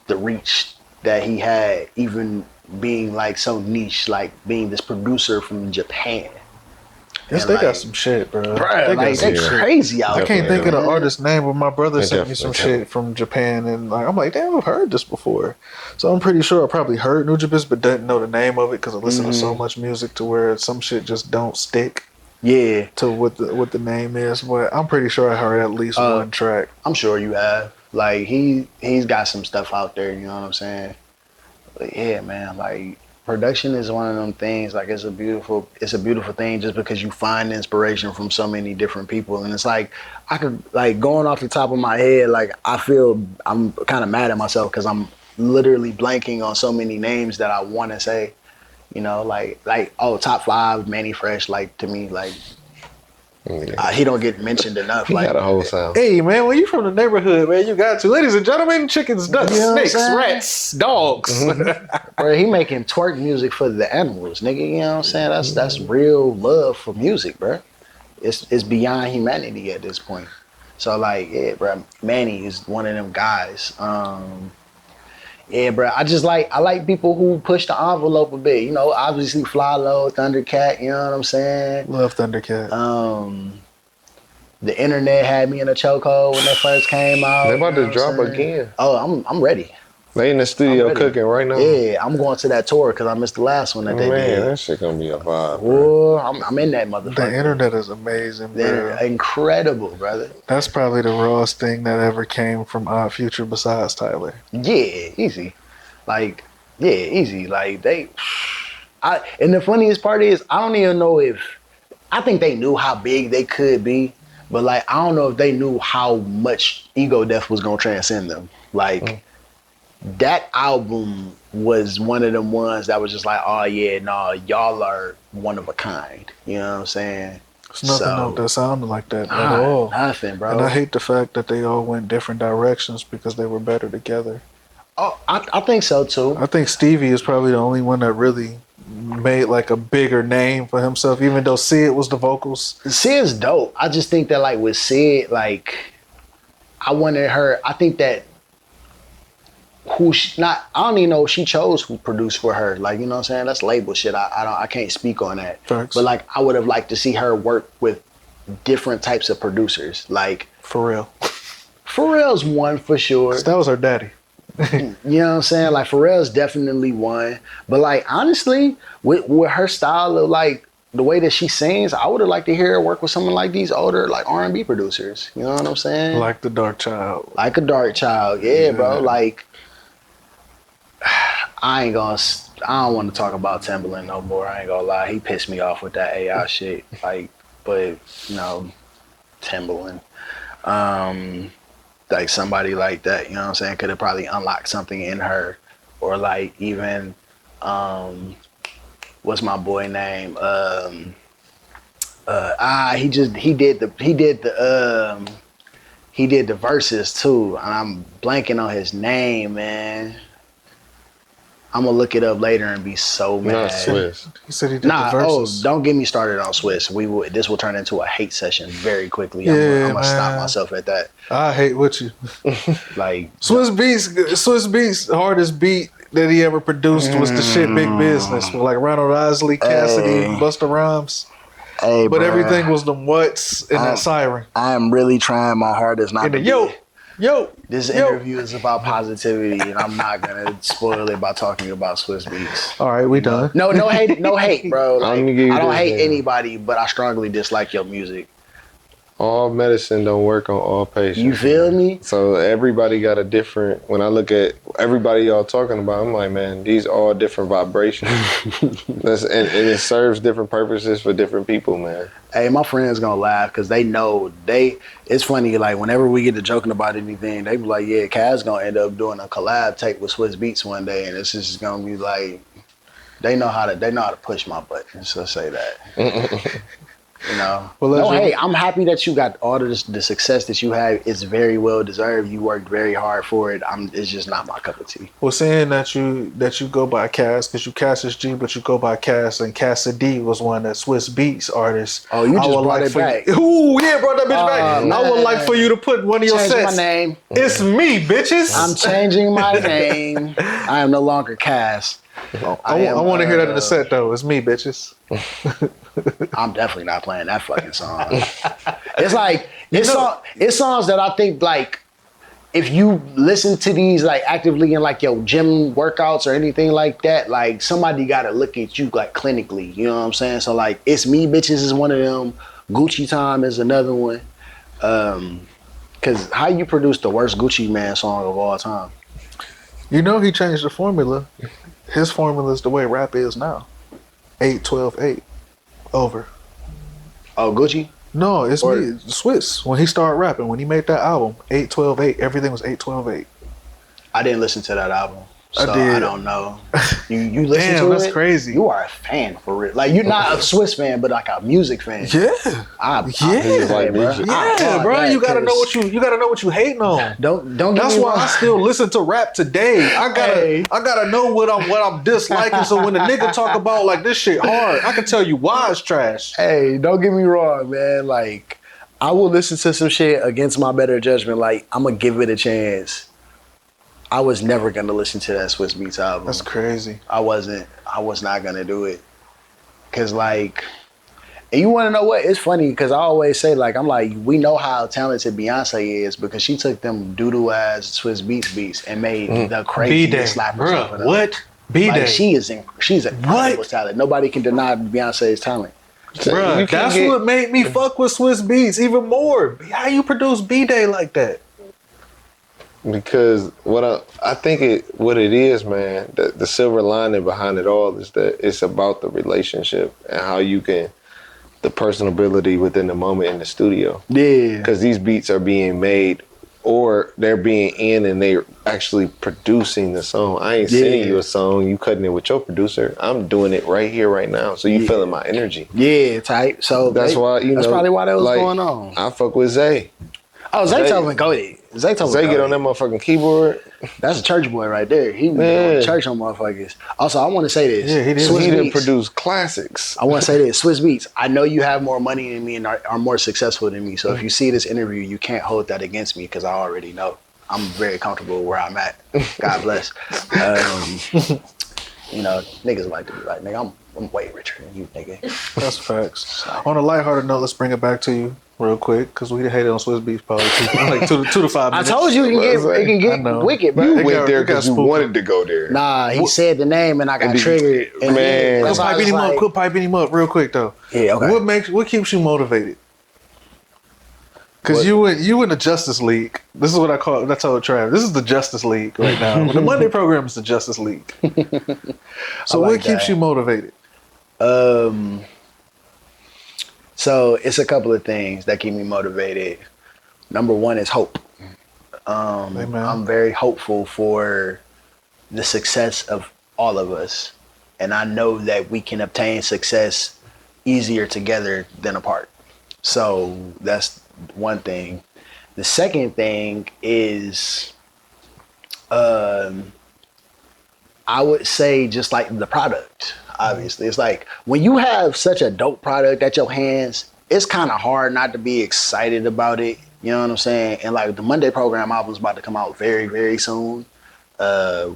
the reach that he had, even being like so niche, like being this producer from Japan. Yes, they got some shit, bro. They're crazy out there. I can't think of the artist's name, but my brother sent me some shit from Japan, and like I'm like, damn, I've heard this before. So I'm pretty sure I probably heard Nujabes, but didn't know the name of it because I listen to so much music to where some shit just don't stick. Yeah, to what the name is, but I'm pretty sure I heard at least one track. I'm sure you have. Like he's got some stuff out there, you know what I'm saying? But yeah, man, like production is one of them things, like it's a beautiful thing just because you find inspiration from so many different people. And it's like I could, like, going off the top of my head, like I feel I'm kind of mad at myself because I'm literally blanking on so many names that I want to say, you know, like oh, top 5 Manny Fresh, like to me, like he don't get mentioned enough. He like got a whole sound. Hey man, when you from the neighborhood, man, you got to. Ladies and gentlemen, chickens, ducks, You know snakes, rats, dogs. Bro, he making twerk music for the animals, nigga. You know what I'm saying? That's real love for music, bro. It's beyond humanity at this point. So like, yeah, bro, Manny is one of them guys. Yeah, bro. I like people who push the envelope a bit. You know, obviously Fly Low, Thundercat. You know what I'm saying? Love Thundercat. The internet had me in a chokehold when that first came out. They about to drop again. Oh, I'm ready. They in the studio cooking right now. Yeah, I'm going to that tour because I missed the last one that they did. Man, that shit gonna be a vibe. Whoa, I'm in that motherfucker. The internet is amazing, bro. They're incredible, brother. That's probably the rawest thing that ever came from Odd Future besides Tyler. Yeah, easy. Like, yeah, easy. Like and the funniest part is I don't even know I think they knew how big they could be, but like I don't know if they knew how much Ego Death was gonna transcend them. Like that album was one of them ones that was just like, oh yeah, no, y'all are one of a kind. You know what I'm saying? There's nothing out there sounding like that at all. Nothing, bro. And I hate the fact that they all went different directions because they were better together. Oh, I think so too. I think Stevie is probably the only one that really made like a bigger name for himself, even though Sid was the vocals. Sid's dope. I just think that like with Sid, like I wanted her. I think that I don't even know if she chose who produced for her. Like, you know what I'm saying? That's label shit. I can't speak on that. Facts. But like I would have liked to see her work with different types of producers. Like Pharrell. Pharrell's one for sure. That was her daddy. You know what I'm saying? Like Pharrell's definitely one. But like honestly, with her style of like the way that she sings, I would have liked to hear her work with someone like these older like R&B producers. You know what I'm saying? Like the Dark Child. Like a Dark Child. Yeah, bro. Like I don't want to talk about Timbaland no more. I ain't gonna lie. He pissed me off with that AI shit. Like, but you know, Timbaland. Like somebody like that, you know what I'm saying, could have probably unlocked something in her. Or like even what's my boy name? He did the verses too. And I'm blanking on his name, man. I'm gonna look it up later and be so mad. Not Swiss. He said he did the verses. Don't get me started on Swiss. This will turn into a hate session very quickly. Yeah, I'm gonna stop myself at that. I hate with you. Like Swiss Beats' hardest beat that he ever produced was the shit Big Business with like Ronald Isley, Cassidy, Busta Rhymes. Hey, but bro, everything was them what's and that siren. I am really trying my hardest not to This Yo. interview is about positivity, and I'm not gonna spoil it by talking about Swiss Beats. All right, we done. No hate, bro. Like, I don't hate this, anybody, but I strongly dislike your music. All medicine don't work on all patients. You feel me? So everybody got a different. When I look at everybody y'all talking about, I'm like, man, these all different vibrations. and it serves different purposes for different people, man. Hey, my friends gonna laugh because they know it's funny, like whenever we get to joking about anything, they be like, yeah, Kaz gonna end up doing a collab tape with Swiss Beats one day, and it's just gonna be like they know how to push my buttons, so say that. You know, hey, I'm happy that you got all of the success that you have. It's very well deserved. You worked very hard for it. It's just not my cup of tea. Well, saying that you go by Cass, because you Cassius G, but you go by Cass, and Cassidy was one of Swiss Beats artists. Oh, you just brought it back. Ooh, yeah, brought that bitch back. Man. I would like for you to put one of your sets. My name. It's me, bitches. I'm changing my name. I am no longer Cass. I want to hear that in the set though. It's me, bitches. I'm definitely not playing that fucking song. It's like it's songs that I think like if you listen to these like actively in like your gym workouts or anything like that, like somebody gotta look at you like clinically. You know what I'm saying? So like It's Me Bitches is one of them. Gucci Time is another one. Cause how you produce the worst Gucci Man song of all time? You know he changed the formula. His formula is the way rap is now. 8, 12, 8. Over. Oh, Gucci? No, it's me. Swiss. When he started rapping, when he made that album, 8, 12, 8, everything was 8, 12, 8. I didn't listen to that album. So I did. I don't know. You listen to it? That's crazy. You are a fan for real. Like you're not a Swiss fan, but like a music fan. Yeah. Bro. You gotta know what you hating on. Don't. That's why I still listen to rap today. I gotta know what I'm disliking. So when the nigga talk about like this shit hard, I can tell you why it's trash. Hey, don't get me wrong, man. Like I will listen to some shit against my better judgment. Like I'm gonna give it a chance. I was never gonna listen to that Swiss Beats album. That's crazy. I was not gonna do it. Cause like, and you wanna know what? It's funny cause I always say like, I'm like, we know how talented Beyonce is because she took them doodle ass Swiss Beats and made the craziest slappers off of them. What? B-Day. Like she's incredible talent. Nobody can deny Beyonce's talent. Bruh, that's what made me fuck with Swiss Beats even more. How you produce B-Day like that? Because what it is, man, the silver lining behind it all is that it's about the relationship and how you can, the personability within the moment in the studio. Yeah. Because these beats are being made or they're being in and they're actually producing the song. I ain't sending you a song, you cutting it with your producer. I'm doing it right here, right now. So you feeling my energy. Yeah, tight. So that's why, that's probably why that was going on. I fuck with Zay. Oh, Zay told me go there. Zay get on that motherfucking keyboard. That's a church boy right there. He was going to church on motherfuckers. Also, I want to say this. Yeah, he did. He didn't produce classics. I want to say this. Swiss Beats, I know you have more money than me and are more successful than me. So if you see this interview, you can't hold that against me because I already know. I'm very comfortable where I'm at. God bless. You know, niggas like to be like, nigga, I'm way richer than you, nigga. That's facts. On a lighthearted note, let's bring it back to you real quick because we hated on Swiss Beats probably like 2 to 5 minutes. I told you it can get wicked, bro. You went there because you wanted to go there. Nah, he said the name and I got triggered. Man, quit piping him up real quick though. Yeah, okay. What keeps you motivated? Because you in the Justice League. This is what I told Trav. This is the Justice League right now. The Monday program is the Justice League. So what keeps you motivated? So it's a couple of things that keep me motivated. Number one is hope. I'm very hopeful for the success of all of us. And I know that we can obtain success easier together than apart. So that's one thing. The second thing is, I would say just like the product. Obviously, it's like when you have such a dope product at your hands, it's kind of hard not to be excited about it. You know what I'm saying? And like the Monday program album's about to come out very, very soon.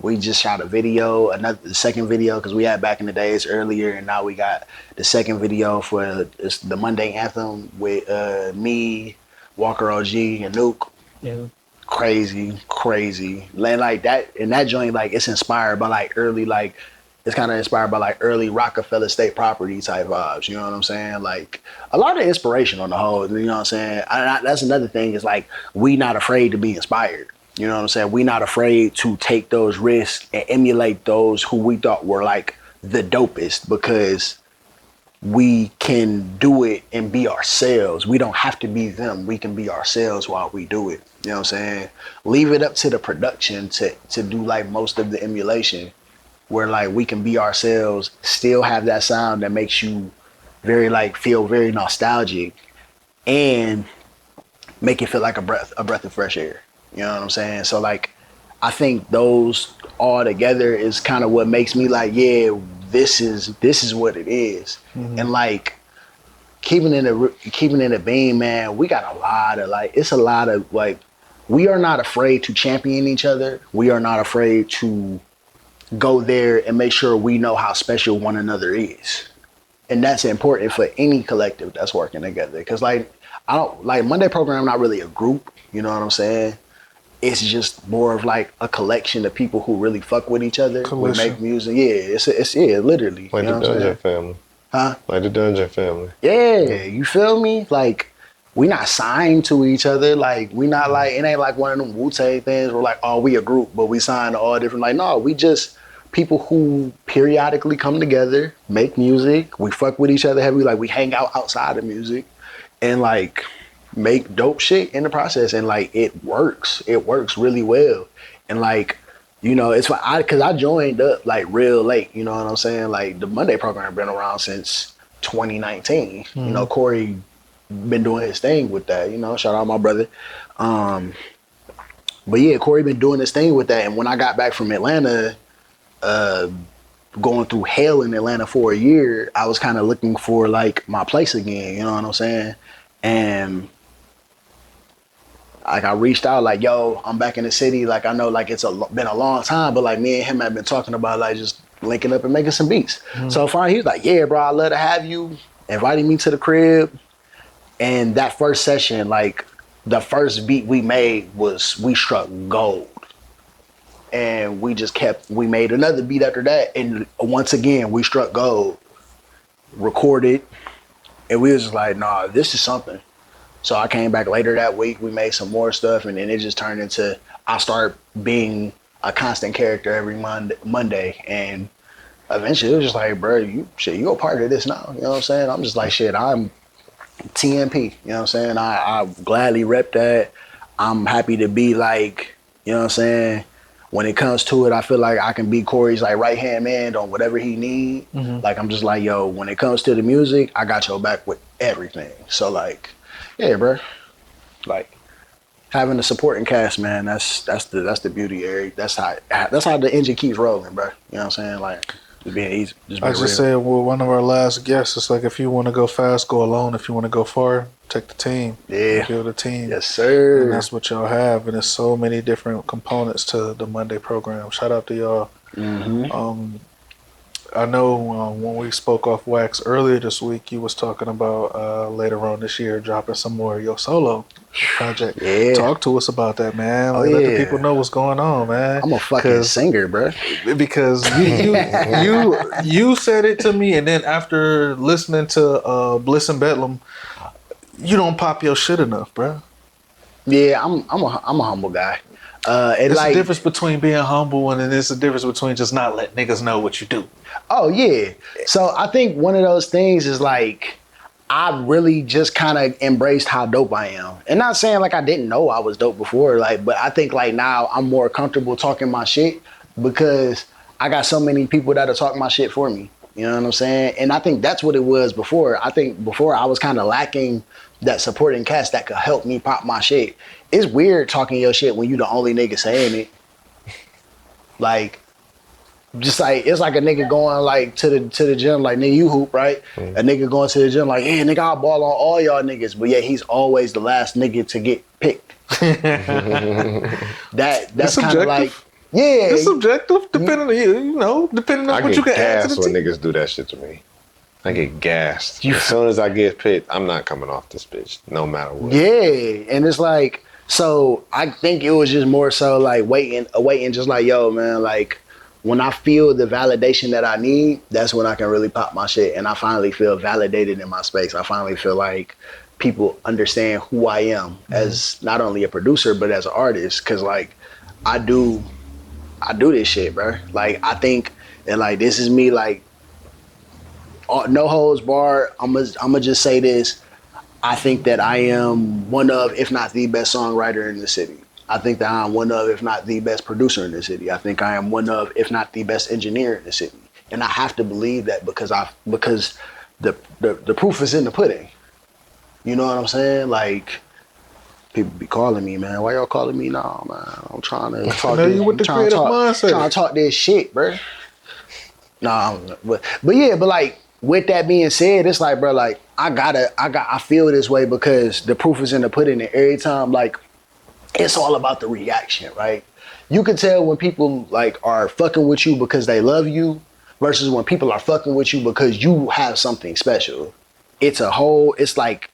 We just shot a video, the second video, because we had back in the days earlier, and now we got the second video for the Monday anthem with me, Walker OG, and Nuke. Yeah. Crazy. And like that, and that joint, like it's inspired by like early, like it's kind of inspired by like early Rockefeller State Property type vibes. You know what I'm saying? Like a lot of inspiration on the whole. You know what I'm saying? That's another thing is like we not afraid to be inspired. You know what I'm saying? We not afraid to take those risks and emulate those who we thought were like the dopest because we can do it and be ourselves. We don't have to be them. We can be ourselves while we do it. You know what I'm saying? Leave it up to the production to do like most of the emulation where like we can be ourselves, still have that sound that makes you very like feel very nostalgic and make it feel like a breath of fresh air. You know what I'm saying? So like, I think those all together is kind of what makes me like, yeah, this is what it is. Mm-hmm. And like keeping in the beam, man, we got a lot of like, we are not afraid to champion each other. We are not afraid to go there and make sure we know how special one another is. And that's important for any collective that's working together. Cause like, I don't like Monday program, not really a group, you know what I'm saying? It's just more of like a collection of people who really fuck with each other. We make music. Yeah, it's literally. Like the Dungeon family. Huh? Like the Dungeon family. Yeah, you feel me? Like we not signed to each other. Like, we not like, it ain't like one of them Wu-Tang things where like, oh, we a group, but we signed to all different. Like, no, we just people who periodically come together, make music. We fuck with each other heavily. Like, we hang out outside of music and like make dope shit in the process. And like, it works. It works really well. And like, you know, it's why because I joined up like real late. You know what I'm saying? Like, the Monday program been around since 2019. You know, Corey been doing his thing with that, you know, shout out my brother. But yeah, Corey been doing his thing with that. And when I got back from Atlanta, going through hell in Atlanta for a year, I was kind of looking for like my place again, you know what I'm saying? And like I reached out like, yo, I'm back in the city. Like, I know like it's been a long time, but like me and him have been talking about like just linking up and making some beats. So finally he was like, yeah, bro, I'd love to have you. Inviting me to the crib. And that first session, like the first beat we made was we struck gold. And we made another beat after that. And once again, we struck gold, recorded. And we was just like, nah, this is something. So I came back later that week, we made some more stuff. And then it just turned into, I started being a constant character every Monday. And eventually it was just like, bro, you a part of this now. You know what I'm saying? I'm just like, shit, I'm TMP, you know what I'm saying? I gladly rep that. I'm happy to be like, you know what I'm saying? When it comes to it, I feel like I can be Corey's like right hand man on whatever he need. Like, I'm just like, yo, when it comes to the music, I got your back with everything. So like, yeah, bro. Like, having a supporting cast, man, that's the beauty, Eric. That's how the engine keeps rolling, bro. You know what I'm saying? Like, just being easy. I just said, well, one of our last guests, it's like, if you want to go fast, go alone. If you want to go far, take the team. Yeah. Build a team. Yes, sir. And that's what y'all have. And there's so many different components to the Monday program. Shout out to y'all. I know when we spoke off wax earlier this week, you was talking about later on this year dropping some more of your solo project. Yeah. Talk to us about that, man. Like, let the people know what's going on, man. I'm a fucking singer, bro. Because you said it to me, and then after listening to Bliss and Bedlam, you don't pop your shit enough, bro. Yeah, I'm a humble guy. It's like, a difference between being humble and then there's a difference between just not letting niggas know what you do. Oh yeah. So I think one of those things is like, I really just kind of embraced how dope I am. And not saying like I didn't know I was dope before, like, but I think like now I'm more comfortable talking my shit because I got so many people that'll talk my shit for me. You know what I'm saying? And I think that's what it was before. I think before I was kind of lacking that supporting cast that could help me pop my shit. It's weird talking your shit when you the only nigga saying it. Like, just like, it's like a nigga going like to the gym, like, nigga, you hoop, right? A nigga going to the gym like, yeah, nigga, I'll ball on all y'all niggas, but yeah, he's always the last nigga to get picked. That's kind of like, yeah. It's subjective, depending on depending on what you can add to the when team. niggas do that shit to me. I get gassed. As soon as I get picked, I'm not coming off this bitch, no matter what. Yeah, and it's like, so I think it was just more so like waiting, just like, yo, man, like, when I feel the validation that I need, that's when I can really pop my shit. And I finally feel validated in my space. I finally feel like people understand who I am as not only a producer, but as an artist. Cause like, I do this shit, bro. Like, I think that like, this is me, like, no holds barred. I'ma just say this. I think that I am one of, if not the best songwriter in the city. I think that I'm one of, if not the best producer in the city. I think I am one of, if not the best engineer in the city. And I have to believe that because the proof is in the pudding. You know what I'm saying? Like, people be calling me, man. Why y'all calling me now, man? I'm trying to talk. You with the creative mindset. Trying to talk this shit, bro. Nah, but yeah, but like, with that being said, it's like, bro, like, I feel this way because the proof is in the pudding. And every time, like, it's all about the reaction, right? You can tell when people like are fucking with you because they love you versus when people are fucking with you because you have something special. It's like,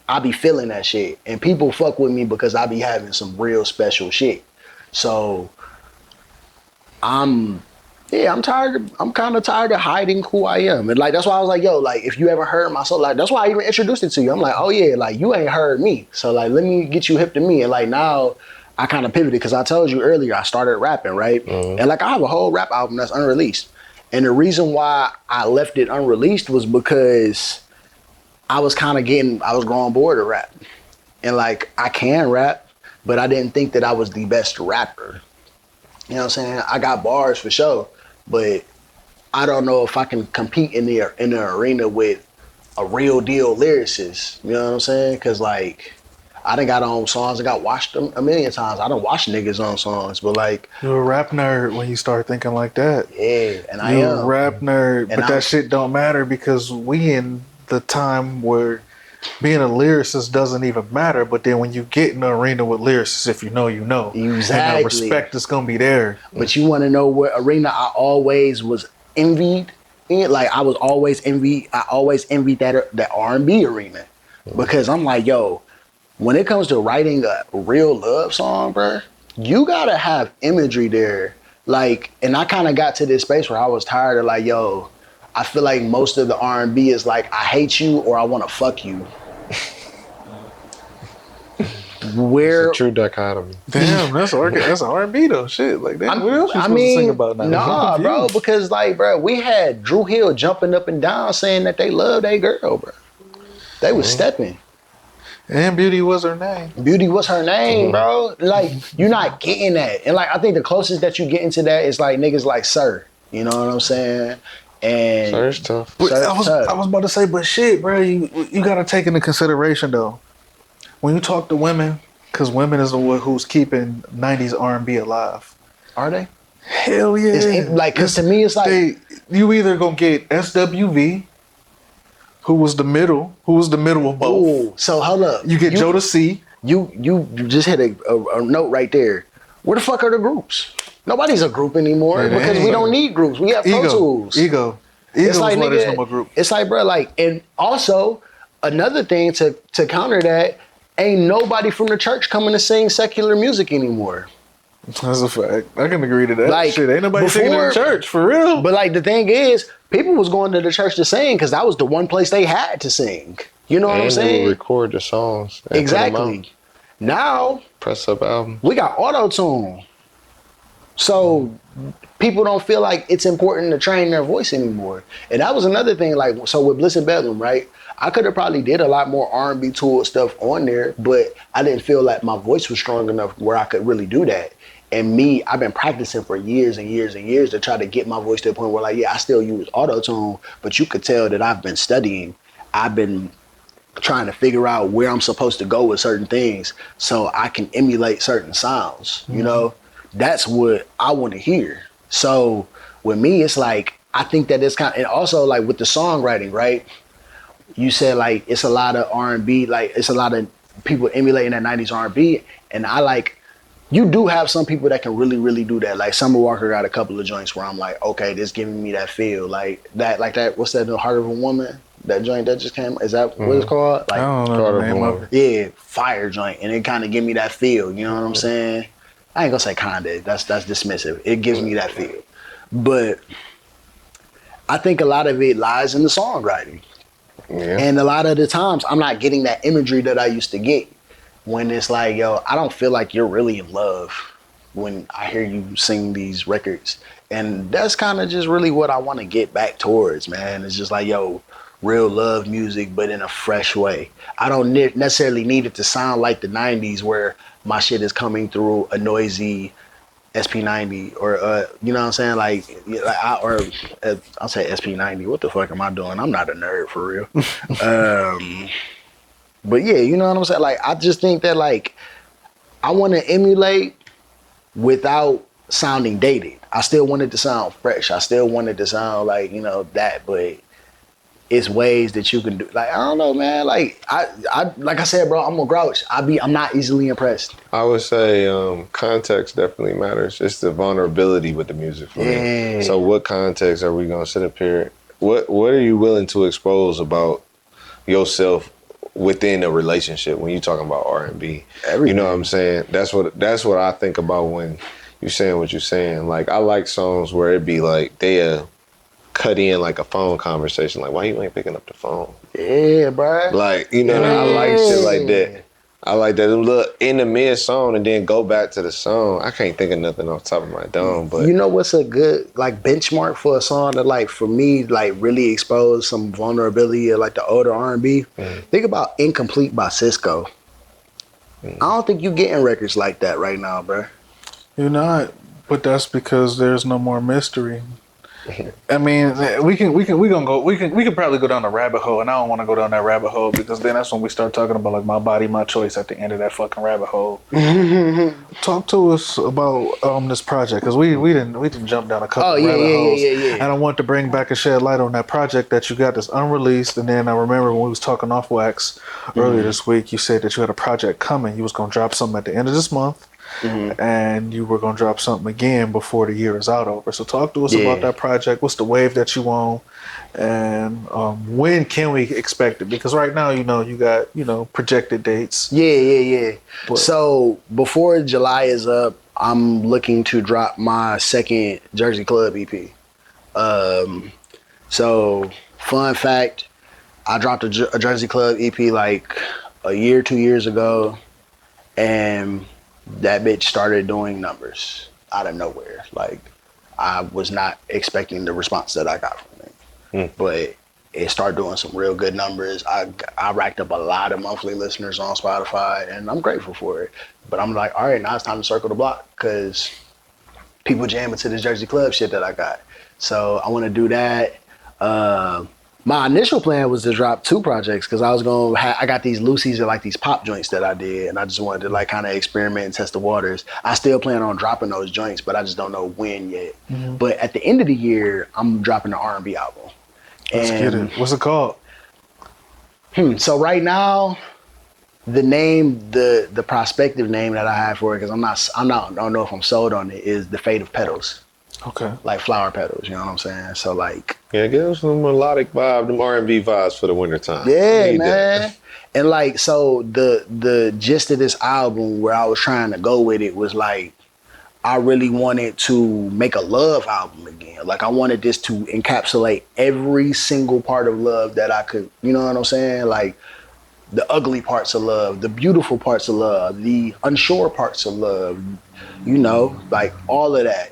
I be feeling that shit. And people fuck with me because I be having some real special shit. So I'm Yeah, I'm kind of tired of hiding who I am. And like, that's why I was like, yo, like, if you ever heard my soul, like, that's why I even introduced it to you. I'm like, oh yeah, like, you ain't heard me. So like, let me get you hip to me. And like, now I kind of pivoted because I told you earlier, I started rapping, right? And like, I have a whole rap album that's unreleased. And the reason why I left it unreleased was because I was growing bored of rap. And like, I can rap, but I didn't think that I was the best rapper. You know what I'm saying? I got bars for sure, but I don't know if I can compete in the arena with a real deal lyricist. You know what I'm saying? Because like, I done got on songs. I got watched them a million times. I done watched niggas on songs, but like, you're a rap nerd when you start thinking like that. Yeah, and I am. You're a rap nerd, And but that shit don't matter because we in the time where being a lyricist doesn't even matter. But then when you get in the arena with lyricists, if you know, you know. Exactly. And the respect is gonna be there. But you want to know what arena I always was envied in? Like, I always envied that R&B arena. Because I'm like, yo, when it comes to writing a real love song, bro, you gotta have imagery there. Like, and I kind of got to this space where I was tired of like, yo, I feel like most of the R&B is like, I hate you or I want to fuck you. Where it's a true dichotomy. Damn, that's R&B though. Shit, like that. What else you supposed to sing about now? Nah, bro, because like, bro, we had Drew Hill jumping up and down saying that they love their girl, bro. They was stepping. And Beauty was her name. Beauty was her name, bro. Like, you're not getting that. And like, I think the closest that you get into that is like niggas like Sir. You know what I'm saying? And Sir's tough. I was about to say, but shit, bro, you gotta take into consideration though. When you talk to women, because women is the one who's keeping 90s R&B alive. Are they? Hell yeah. Because to me, it's like... you either gonna get SWV, who was the middle of both. Ooh, so hold up. You get Jodeci. You just hit a note right there. Where the fuck are the groups? Nobody's a group anymore because we don't need groups. We have Pro Tools. Ego It's like, is why there's nigga, no more group. It's like, bro, like, and also another thing to counter that, ain't nobody from the church coming to sing secular music anymore. That's a fact. I can agree to that. Like, shit, ain't nobody singing in the church for real. But like, the thing is, people was going to the church to sing because that was the one place they had to sing. You know what I'm saying? And record the songs. And exactly. Now, press up album. We got auto-tune. So people don't feel like it's important to train their voice anymore. And that was another thing, like, so with Bliss and Bedlam, right? I could have probably did a lot more R&B tool stuff on there, but I didn't feel like my voice was strong enough where I could really do that. And me, I've been practicing for years and years and years to try to get my voice to the point where, like, yeah, I still use auto-tune, but you could tell that I've been studying. I've been trying to figure out where I'm supposed to go with certain things so I can emulate certain sounds, you know? That's what I want to hear. So with me, it's like, I think that it's kind of, and also like with the songwriting, right? You said like, it's a lot of R&B, like it's a lot of people emulating that 90s R&B. And I like, you do have some people that can really, really do that. Like Summer Walker got a couple of joints where I'm like, okay, this giving me that feel. Like that, what's that, The Heart of a Woman? That joint that just came, is that what it's called? Like, I don't know the name of it. Yeah, fire joint. And it kind of give me that feel, you know what I'm saying? I ain't gonna say kinda, that's dismissive. It gives me that feel. But I think a lot of it lies in the songwriting. Yeah. And a lot of the times I'm not getting that imagery that I used to get when it's like, yo, I don't feel like you're really in love when I hear you sing these records. And that's kind of just really what I want to get back towards, man. It's just like, yo, real love music, but in a fresh way. I don't necessarily need it to sound like the 90s where my shit is coming through a noisy SP90 or, you know what I'm saying? Like I'll say SP90. What the fuck am I doing? I'm not a nerd for real. But yeah, you know what I'm saying? Like, I just think that like, I want to emulate without sounding dated. I still want it to sound fresh. I still want it to sound like, you know, that, but it's ways that you can do. Like, I don't know, man. Like I said, bro, I'm a grouch. I'm not easily impressed. I would say context definitely matters. It's the vulnerability with the music for me. So what context are we gonna sit up here? What are you willing to expose about yourself within a relationship when you're talking about R&B? You know what I'm saying? That's what I think about when you saying what you're saying. Like, I like songs where it be like they cut in like a phone conversation. Like, why you ain't picking up the phone? Yeah, bro. Like, you know, I like shit like that. I like that little in the mid song and then go back to the song. I can't think of nothing off the top of my dome, but you know what's a good like benchmark for a song that like for me like really exposed some vulnerability of like the older R&B? Think about "Incomplete" by Cisco. I don't think you getting records like that right now, bro. You're not, but that's because there's no more mystery. I mean, we can probably go down a rabbit hole, and I don't want to go down that rabbit hole because then that's when we start talking about like my body, my choice at the end of that fucking rabbit hole. Talk to us about this project because we didn't jump down a couple rabbit holes, and I want to bring back and shed light on that project that you got that's unreleased. And then I remember when we was talking off wax earlier this week, you said that you had a project coming. You was gonna drop something at the end of this month. And you were going to drop something again before the year is out over. So talk to us about that project. What's the wave that you on? And when can we expect it? Because right now, you know, you got, you know, projected dates. Yeah. But, so before July is up, I'm looking to drop my second Jersey Club EP. So fun fact, I dropped a Jersey Club EP like a year, 2 years ago. And that bitch started doing numbers out of nowhere. Like, I was not expecting the response that I got from it. But it started doing some real good numbers. I racked up a lot of monthly listeners on Spotify, and I'm grateful for it. But I'm like, all right, now it's time to circle the block because people jamming to this Jersey Club shit that I got. So I want to do that. My initial plan was to drop 2 projects because I got these Lucy's and like these pop joints that I did, and I just wanted to like kind of experiment and test the waters. I still plan on dropping those joints, but I just don't know when yet. But at the end of the year, I'm dropping an R&B album. Let's get it. What's it called? So right now, the name, the prospective name that I have for it, because I don't know if I'm sold on it, is The Fate of Petals. Okay. Like flower petals, you know what I'm saying? So like, yeah, give us some melodic vibe, them R&B vibes for the wintertime. Yeah, man. That. And like, so the gist of this album, where I was trying to go with it, was like, I really wanted to make a love album again. Like, I wanted this to encapsulate every single part of love that I could, you know what I'm saying? Like, the ugly parts of love, the beautiful parts of love, the unsure parts of love, you know, like all of that.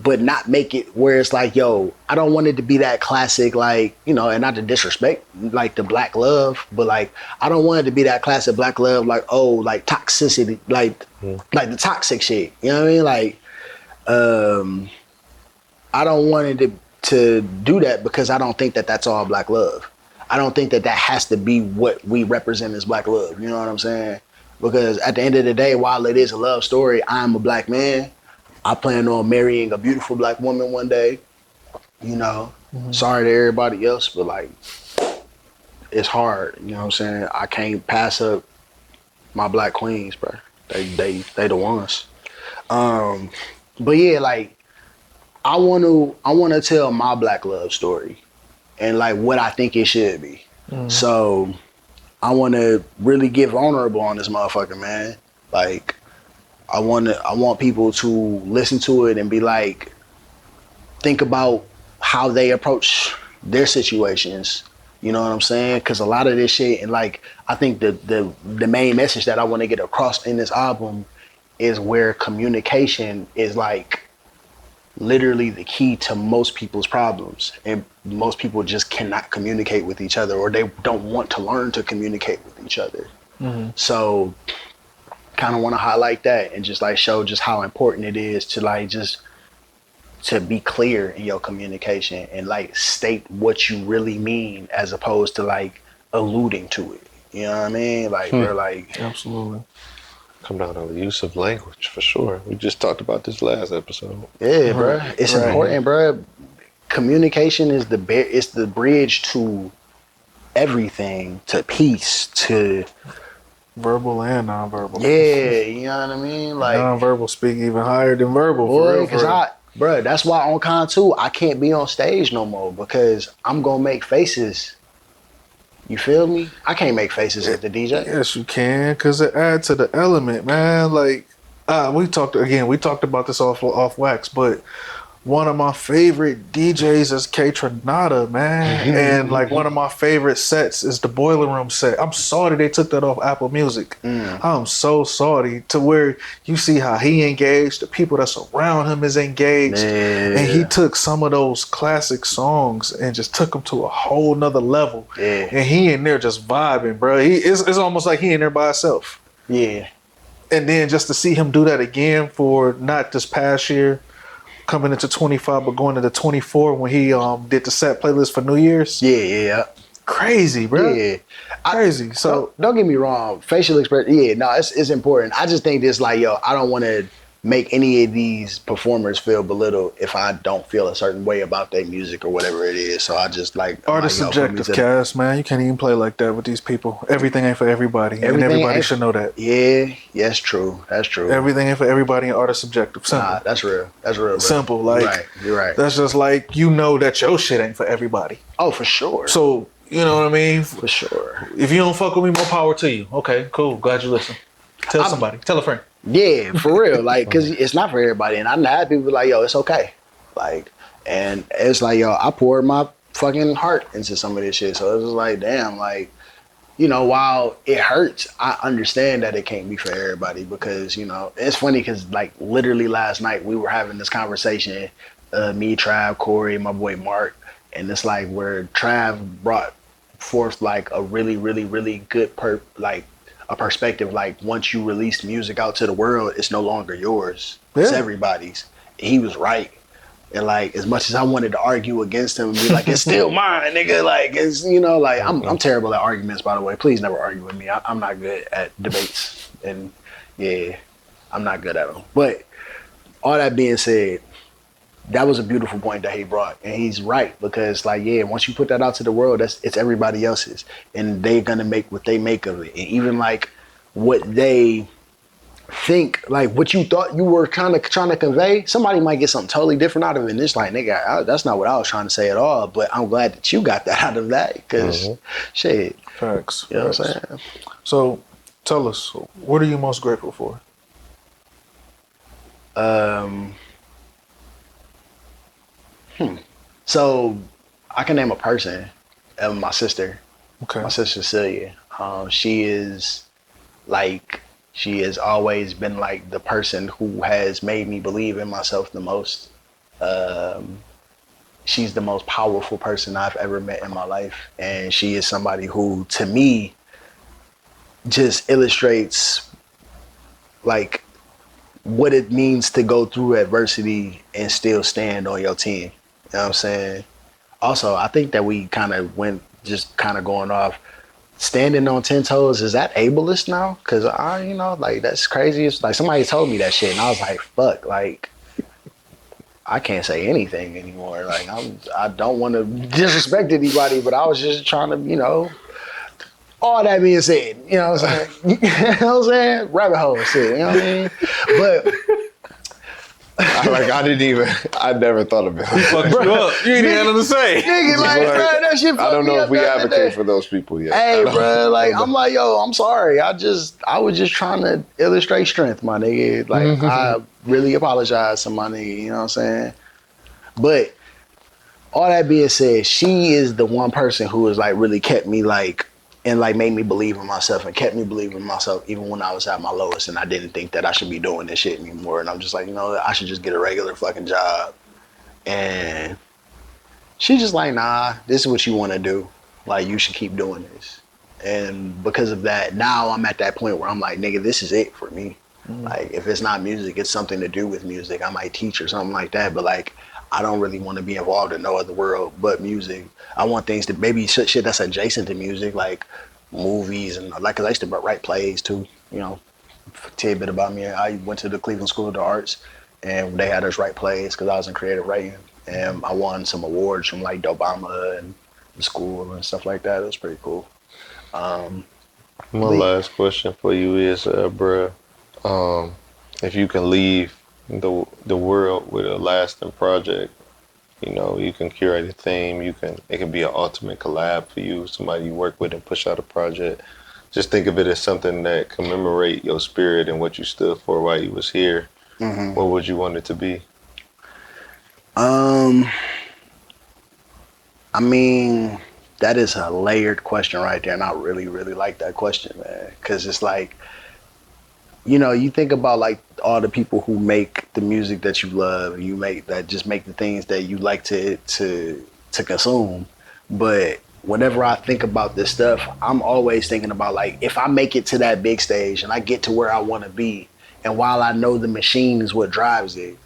But not make it where it's like, yo, I don't want it to be that classic, like, you know, and not to disrespect like the black love, but like, I don't want it to be that classic black love, like, oh, like toxicity, like the toxic shit, you know what I mean? Like, I don't want it to do that because I don't think that that's all black love. I don't think that has to be what we represent as black love, you know what I'm saying? Because at the end of the day, while it is a love story, I'm a black man. I plan on marrying a beautiful black woman one day, you know. Sorry to everybody else, but like, it's hard, you know what I'm saying? I can't pass up my black queens, bro. They the ones. But yeah, like, I want to tell my black love story and like what I think it should be. So I want to really get vulnerable on this motherfucker, man. Like, I want people to listen to it and be like, think about how they approach their situations. You know what I'm saying? Because a lot of this shit, and like, I think the main message that I want to get across in this album is where communication is like literally the key to most people's problems. And most people just cannot communicate with each other, or they don't want to learn to communicate with each other. So kind of want to highlight that and just like show just how important it is to like just to be clear in your communication and like state what you really mean as opposed to like alluding to it. You know what I mean? Like, we're like, absolutely. Come down on the use of language for sure. We just talked about this last episode. Yeah, bro. It's important, bro. Communication is it's the bridge to everything, to peace, to verbal and nonverbal. Yeah, you know what I mean? Like, nonverbal speak even higher than verbal. Boy, bro, that's why on Con 2, I can't be on stage no more because I'm gonna make faces. You feel me? I can't make faces at the DJ. Yes, you can, because it adds to the element, man. Like, We talked about this off wax, but one of my favorite DJs is K Tronada, man. And like one of my favorite sets is the Boiler Room set. I'm sorry they took that off Apple Music. I'm so sorry. To where you see how he engaged, the people that surround him is engaged. And he took some of those classic songs and just took them to a whole nother level. And he in there just vibing, bro. It's almost like he in there by himself. Yeah. And then just to see him do that again for not this past year, coming into 25, but going into 24 when he did the set playlist for New Year's. Yeah. Crazy, bro. Yeah. Crazy. So don't get me wrong. Facial expression, it's important. I just think this like, I don't want to make any of these performers feel belittled if I don't feel a certain way about their music or whatever it is. So I just like art is subjective, Cass, man. You can't even play like that with these people. Everything ain't for everybody, and everybody should know that. Yeah, that's true. Everything ain't for everybody, and art is subjective. Simple. Nah, that's real. Bro. Simple. Like you're right. That's just like that your shit ain't for everybody. Oh, for sure. So you know what I mean? For sure. If you don't fuck with me, more power to you. Okay, cool. Glad you listen. Tell somebody. Tell a friend. Yeah, for real. Like, because it's not for everybody. And I had people like, it's okay. Like, and it's like, I poured my fucking heart into some of this shit. So it was like, damn, like, while it hurts, I understand that it can't be for everybody because, it's funny because, like, literally last night we were having this conversation, me, Trav, Corey, my boy Mark, and it's like where Trav brought forth, like, a really, really, really good a perspective, like once you release music out to the world, it's no longer yours. It's everybody's. He was right. And like, as much as I wanted to argue against him and be like, it's still mine, nigga. Like, it's, like I'm terrible at arguments, by the way. Please never argue with me. I'm not good at debates. And I'm not good at them. But all that being said, that was a beautiful point that he brought. And he's right, because like, once you put that out to the world, it's everybody else's. And they're gonna make what they make of it. And even like what they think, like what you thought you were kind of trying to convey, somebody might get something totally different out of it. And it's like, nigga, that's not what I was trying to say at all. But I'm glad that you got that out of that, because shit. Facts. You know what I'm saying? So tell us, what are you most grateful for? So I can name a person, my sister. Okay. My sister Celia. She has always been like the person who has made me believe in myself the most. She's the most powerful person I've ever met in my life. And she is somebody who, to me, just illustrates like what it means to go through adversity and still stand on your 10. You know what I'm saying? Also, I think that we kind of went just kind of going off. Standing on 10 toes, is that ableist now? Because like that's crazy. It's like somebody told me that shit and I was like, fuck, like I can't say anything anymore. Like I don't want to disrespect anybody, but I was just trying to, all that being said, you know what I'm saying? You know what I'm saying? Rabbit hole shit, you know what I mean? But I never thought about it. Fucked you up. You ain't even nothing to say. Nigga, like, bro, that shit fucked I don't me know up if we the other advocate day. for those people yet. Hey, bro, like, I'm like, I'm sorry. I was just trying to illustrate strength, my nigga. Like, I really apologize to my nigga, you know what I'm saying? But all that being said, she is the one person who has, like, really kept me, like, and like made me believe in myself and kept me believing in myself even when I was at my lowest and I didn't think that I should be doing this shit anymore. And I'm just like, I should just get a regular fucking job. And she's just like, nah, this is what you want to do. Like, you should keep doing this. And because of that, now I'm at that point where I'm like, nigga, this is it for me. Like, if it's not music, it's something to do with music. I might teach or something like that. But like, I don't really want to be involved in no other world but music. I want things to maybe shit that's adjacent to music, like movies and like, cause I used to write plays too, tidbit about me. I went to the Cleveland School of the Arts and they had us write plays cause I was in creative writing and I won some awards from like Obama and the school and stuff like that. It was pretty cool. My last question for you is, bruh, if you can leave the world with a lasting project, you can curate a theme, it can be an ultimate collab for you, somebody you work with and push out a project. just think of it as something that commemorate your spirit and what you stood for while you was here, what would you want it to be? I mean, that is a layered question right there, and I really, really like that question, man. Because it's like, you know, you think about like all the people who make the music that you love, and you make that just make the things that you like to consume. But whenever I think about this stuff, I'm always thinking about like if I make it to that big stage and I get to where I want to be, and while I know the machine is what drives it,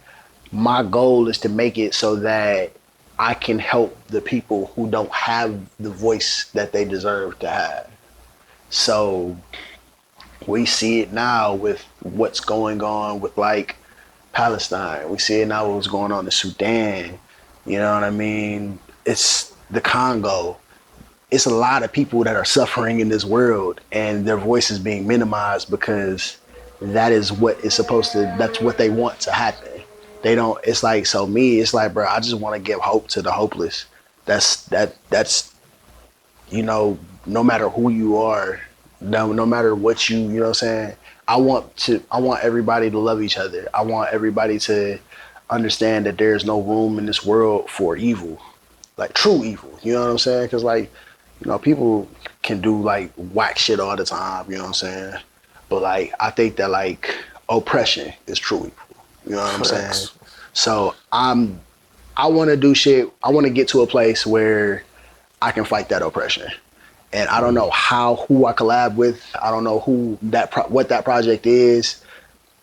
my goal is to make it so that I can help the people who don't have the voice that they deserve to have. So we see it now with what's going on with like Palestine. We see it now with what's going on in Sudan. You know what I mean? It's the Congo. It's a lot of people that are suffering in this world and their voice is being minimized because that is what is supposed to, that's what they want to happen. They don't, it's like, so me, it's like, bro, I just want to give hope to the hopeless. That's, you know, no matter who you are, no matter what you know what I'm saying? I want everybody to love each other. I want everybody to understand that there's no room in this world for evil, like true evil. You know what I'm saying? Because like, you know, people can do like whack shit all the time. You know what I'm saying? But like, I think that like oppression is true evil. You know what I'm saying? So I want to do shit. I want to get to a place where I can fight that oppression. And I don't know who I collab with. I don't know what that project is.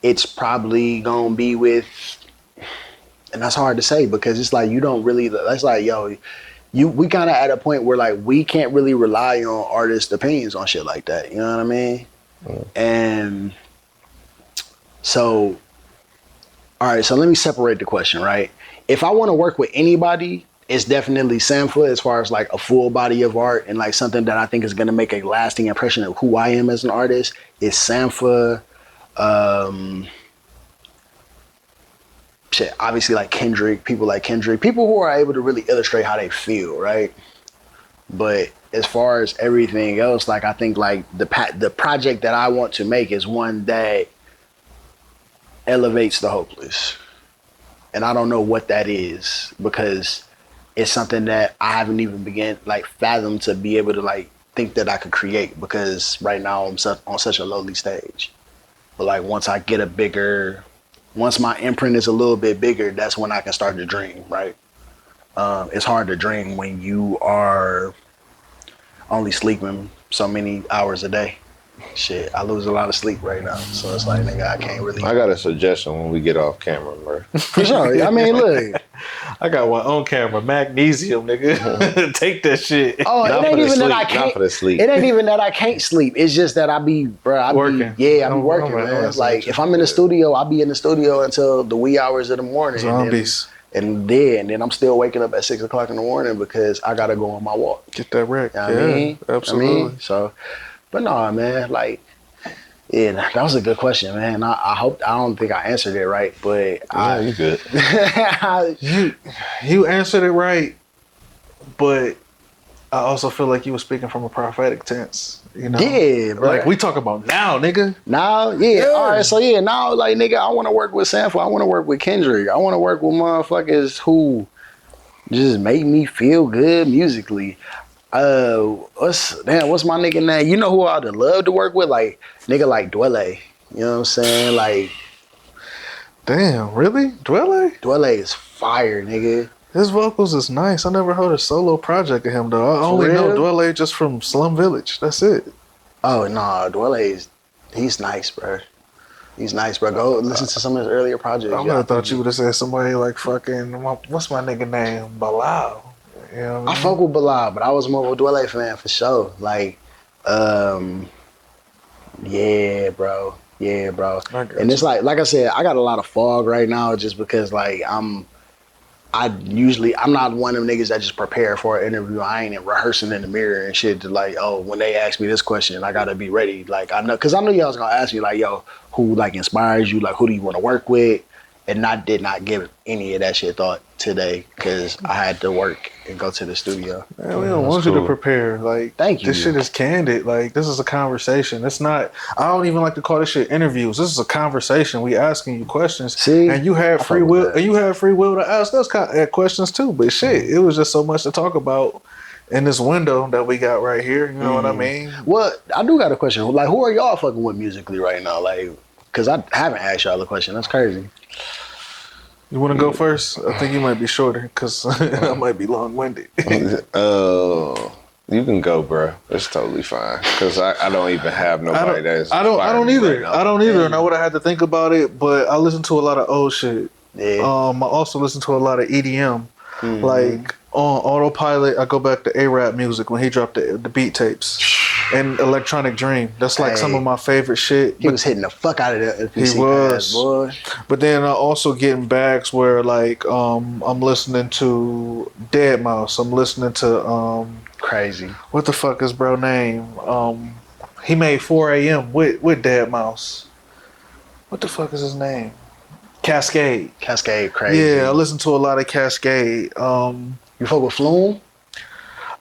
It's probably gonna be with, and that's hard to say because it's like you don't really. That's like we kind of at a point where like we can't really rely on artists' opinions on shit like that. You know what I mean? And so, all right. So let me separate the question. Right? If I want to work with anybody, it's definitely Sampha as far as like a full body of art and like something that I think is going to make a lasting impression of who I am as an artist. It's Sampha, shit, obviously like Kendrick, people who are able to really illustrate how they feel, right? But as far as everything else, like I think like the project that I want to make is one that elevates the hopeless. And I don't know what that is because it's something that I haven't even began like fathom to be able to like think that I could create because right now I'm on such a lowly stage. But like once my imprint is a little bit bigger, that's when I can start to dream, right? It's hard to dream when you are only sleeping so many hours a day. Shit, I lose a lot of sleep right now. So it's like, nigga, I can't really. I got a suggestion when we get off camera, bro. For sure. I mean, look. I got one on camera, magnesium, nigga. Take that shit. Oh, Not it ain't even sleep, that I can't. not for the sleep. It ain't even that I can't sleep. It's just that I be working. I be working, man. Like if I'm in the studio, I'll be in the studio until the wee hours of the morning. Zombies. And then I'm still waking up at 6 o'clock in the morning because I gotta go on my walk. Get that wreck. You know what I mean? Absolutely. So, but no, man, like, yeah, that was a good question, man. I don't think I answered it right, but you good. You answered it right, but I also feel like you were speaking from a prophetic tense. You know? Yeah, bro. Like we talk about now, nigga. Now, yeah. All right, so yeah, now, like, nigga, I want to work with Sampha. I want to work with Kendrick. I want to work with motherfuckers who just make me feel good musically. What's my nigga name? You know who I'd love to work with? Like, nigga like Dwele. You know what I'm saying? Like, damn, really? Dwele is fire, nigga. His vocals is nice. I never heard a solo project of him though. I only know Dwele just from Slum Village. That's it. Oh no, he's nice, bro. He's nice, bro. Go listen to some of his earlier projects. I would have thought you would have said somebody like fucking what's my nigga name? Bilal. You know what I mean? I fuck with Bilal, but I was more of a Dwele fan for sure. Like, yeah, bro. And it's like I said, I got a lot of fog right now just because like I'm not one of them niggas that just prepare for an interview. I ain't rehearsing in the mirror and shit to like, oh, when they ask me this question, I gotta be ready. Like I know, cause I knew y'all was gonna ask me like, yo, who like inspires you? Like who do you want to work with? And I did not give any of that shit thought today because I had to work and go to the studio. Man, we don't want you to prepare. Like, thank you. This shit is candid. Like, this is a conversation. It's not. I don't even like to call this shit interviews. This is a conversation. We asking you questions. See, and you had free will. And you had free will to ask us questions too. But shit, it was just so much to talk about in this window that we got right here. You know what I mean? Well, I do got a question. Like, who are y'all fucking with musically right now? Like, because I haven't asked y'all a question. That's crazy. You want to go first? I think you might be shorter because I might be long-winded. You can go, bro. It's totally fine because I don't even have nobody that's. I don't either. Right, I don't either, and I would have had to think about it. But I listen to a lot of old shit. Yeah. I also listen to a lot of EDM. Like on autopilot, I go back to A-Rap music when he dropped the beat tapes. And Electronic Dream. That's like some of my favorite shit. He was hitting the fuck out of that. He was. Boy. But then I also get in bags where like I'm listening to Deadmau5. I'm listening to crazy. What the fuck is bro name? He made 4 a.m. with Deadmau5. What the fuck is his name? Cascade. Cascade, crazy. Yeah, I listen to a lot of Cascade. You fuck with Flume?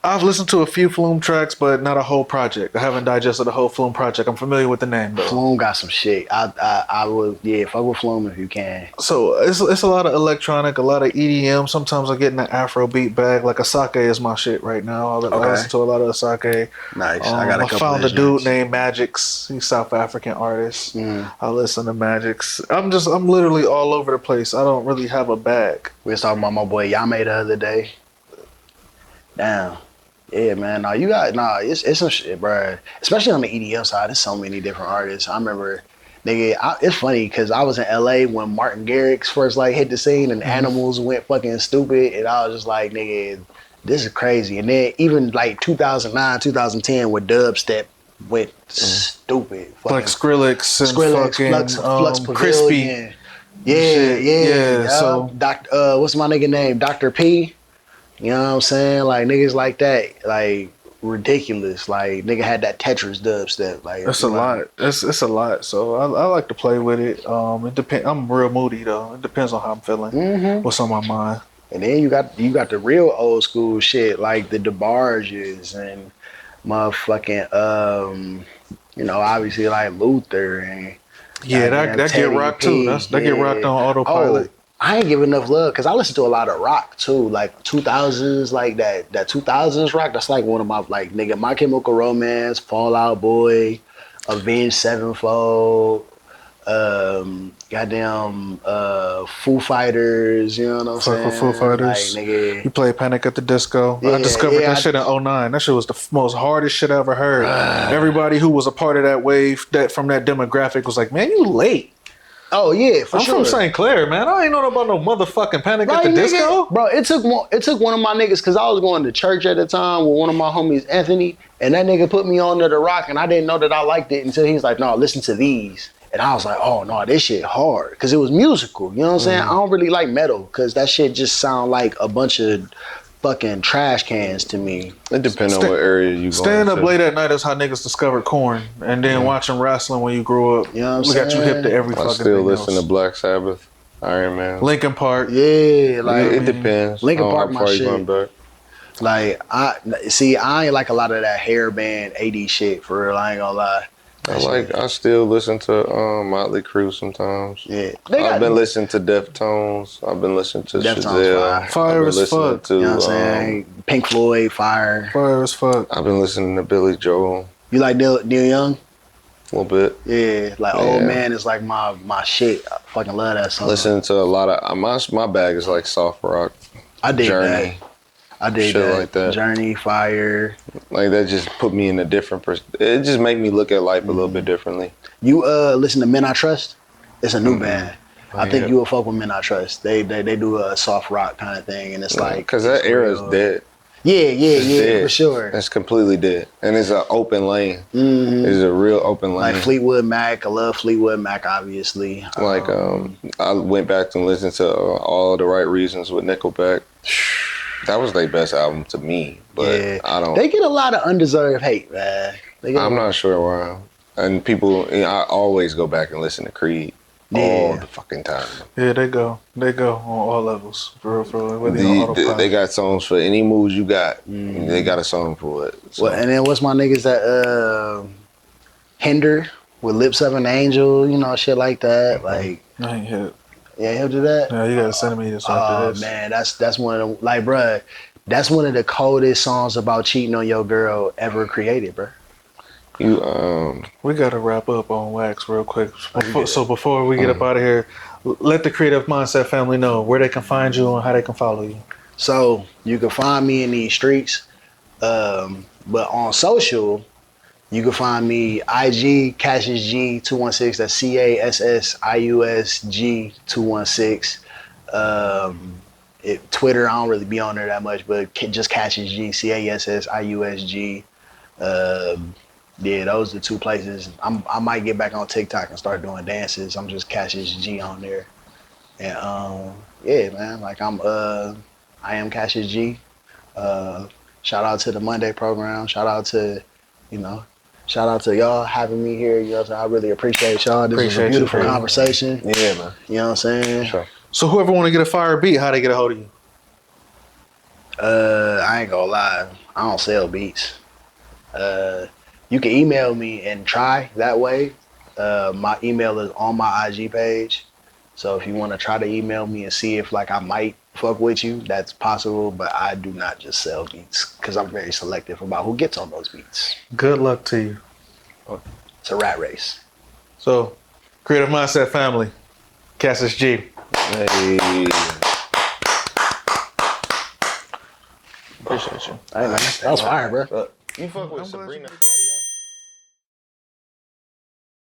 I've listened to a few Flume tracks, but not a whole project. I haven't digested the whole Flume project. I'm familiar with the name, though. Flume got some shit. I would, fuck with Flume if you can. So it's a lot of electronic, a lot of EDM. Sometimes I get in the Afro beat bag. Like Asake is my shit right now. I listen to a lot of Asake. Nice. I found a dude named Magix. He's a South African artist. I listen to Magix. I'm literally all over the place. I don't really have a bag. We was talking about my boy Yame the other day. Damn. Yeah, man. It's some shit, bro. Especially on the EDM side, there's so many different artists. I remember, nigga, it's funny because I was in LA when Martin Garrix first like hit the scene and Animals went fucking stupid, and I was just like, nigga, this is crazy. And then even like 2009, 2010 with dubstep went stupid. Like Skrillex and Flux Crispy. Yeah. So what's my nigga name? Dr. P. You know what I'm saying? Like niggas like that, like ridiculous. Like nigga had that Tetris dubstep. Like it's a lot. It's a lot. So I like to play with it. It depends. I'm real moody though. It depends on how I'm feeling. What's on my mind. And then you got the real old school shit like the DeBarges and motherfucking obviously like Luther and that get rocked too. That get rocked on autopilot. I ain't give enough love because I listen to a lot of rock too, like 2000s, like that 2000s rock. That's like one of my like nigga, My Chemical Romance, Fall Out Boy, Avenged Sevenfold, Foo Fighters. You know what I'm saying? Foo Fighters. Like, nigga, you play Panic at the Disco. I discovered that shit in 2009. That shit was the most hardest shit I ever heard. Everybody who was a part of that wave, that from that demographic, was like, man, you late. Oh yeah, I'm from St. Clair, man. I ain't know about no motherfucking Panic at the Disco. Bro, it took one of my niggas because I was going to church at the time with one of my homies, Anthony, and that nigga put me on to the rock, and I didn't know that I liked it until he's like, no, listen to these. And I was like, oh no, this shit hard. Cause it was musical. You know what I'm saying? I don't really like metal because that shit just sound like a bunch of fucking trash cans to me. It depends on what area you go. Staying up late at night is how niggas discovered Korn, and then watching wrestling when you grew up. You know what I'm saying? Got you hip to every fucking thing. I still listen to Black Sabbath, Iron Man, Linkin Park. Yeah, like it depends. Linkin Park, my shit. Like I ain't like a lot of that hair band 80s shit for real. I ain't gonna lie. I still listen to Motley Crue sometimes. Yeah, I've been listening to Deftones. I've been listening to Shazelle. Fire as fuck. You know what I'm saying? Pink Floyd, Fire as fuck. I've been listening to Billy Joel. You like Neil Young? A little bit. Yeah, like Old Man is like my shit. I fucking love that song. Listening to a lot of my bag is like soft rock. I dig Journey. that. I did shit that. Like that. Journey, Fire. Like that just put me in a different it just made me look at life a little bit differently. You listen to Men I Trust? It's a new band. I think you will fuck with Men I Trust. They do a soft rock kind of thing, and it's like because that era is dead. Yeah, for sure. It's completely dead, and it's an open lane. It's a real open lane. Like Fleetwood Mac. I love Fleetwood Mac, obviously. Like I went back and listened to All the Right Reasons with Nickelback. That was their best album to me, but I don't. They get a lot of undeserved hate, man. I'm not sure why. And people, I always go back and listen to Creed. all the fucking time. Yeah, they go on all levels for real. Whether you're on autopilot. They got songs for any mood you got. They got a song for it. So. Well, and then what's my niggas that Hinder with Lips of an Angel, you know, shit like that. Like, I ain't hit. Yeah, he'll do that. Yeah, you gotta send me this after this. Oh man, that's one of the, like, bruh, that's one of the coldest songs about cheating on your girl ever created, bruh. We gotta wrap up on Wax real quick. So before we get up out of here, let the Creative Mindset family know where they can find you and how they can follow you. So you can find me in these streets, but on social, you can find me IG Cassius G 216. That's CASSIUSG 216. Twitter, I don't really be on there that much, but just Cassius G, CASSIUSG. Yeah, those are the 2 places. I might get back on TikTok and start doing dances. I'm just Cassius G on there. And yeah, man, like I am Cassius G. Shout out to the Monday program. Shout out to y'all having me here. You know what I'm saying? I really appreciate y'all. This was a beautiful conversation. Yeah, man. You know what I'm saying? Sure. So whoever want to get a fire beat, how they get a hold of you? I ain't gonna lie. I don't sell beats. You can email me and try that way. My email is on my IG page. So if you want to try to email me and see if like I might fuck with you, that's possible. But I do not just sell beats because I'm very selective about who gets on those beats. Good luck to you. It's a rat race. So, Creative Mindset family, Cassius G. Hey. Appreciate you. Hey man, that was fire, bro. You fuck with Sabrina.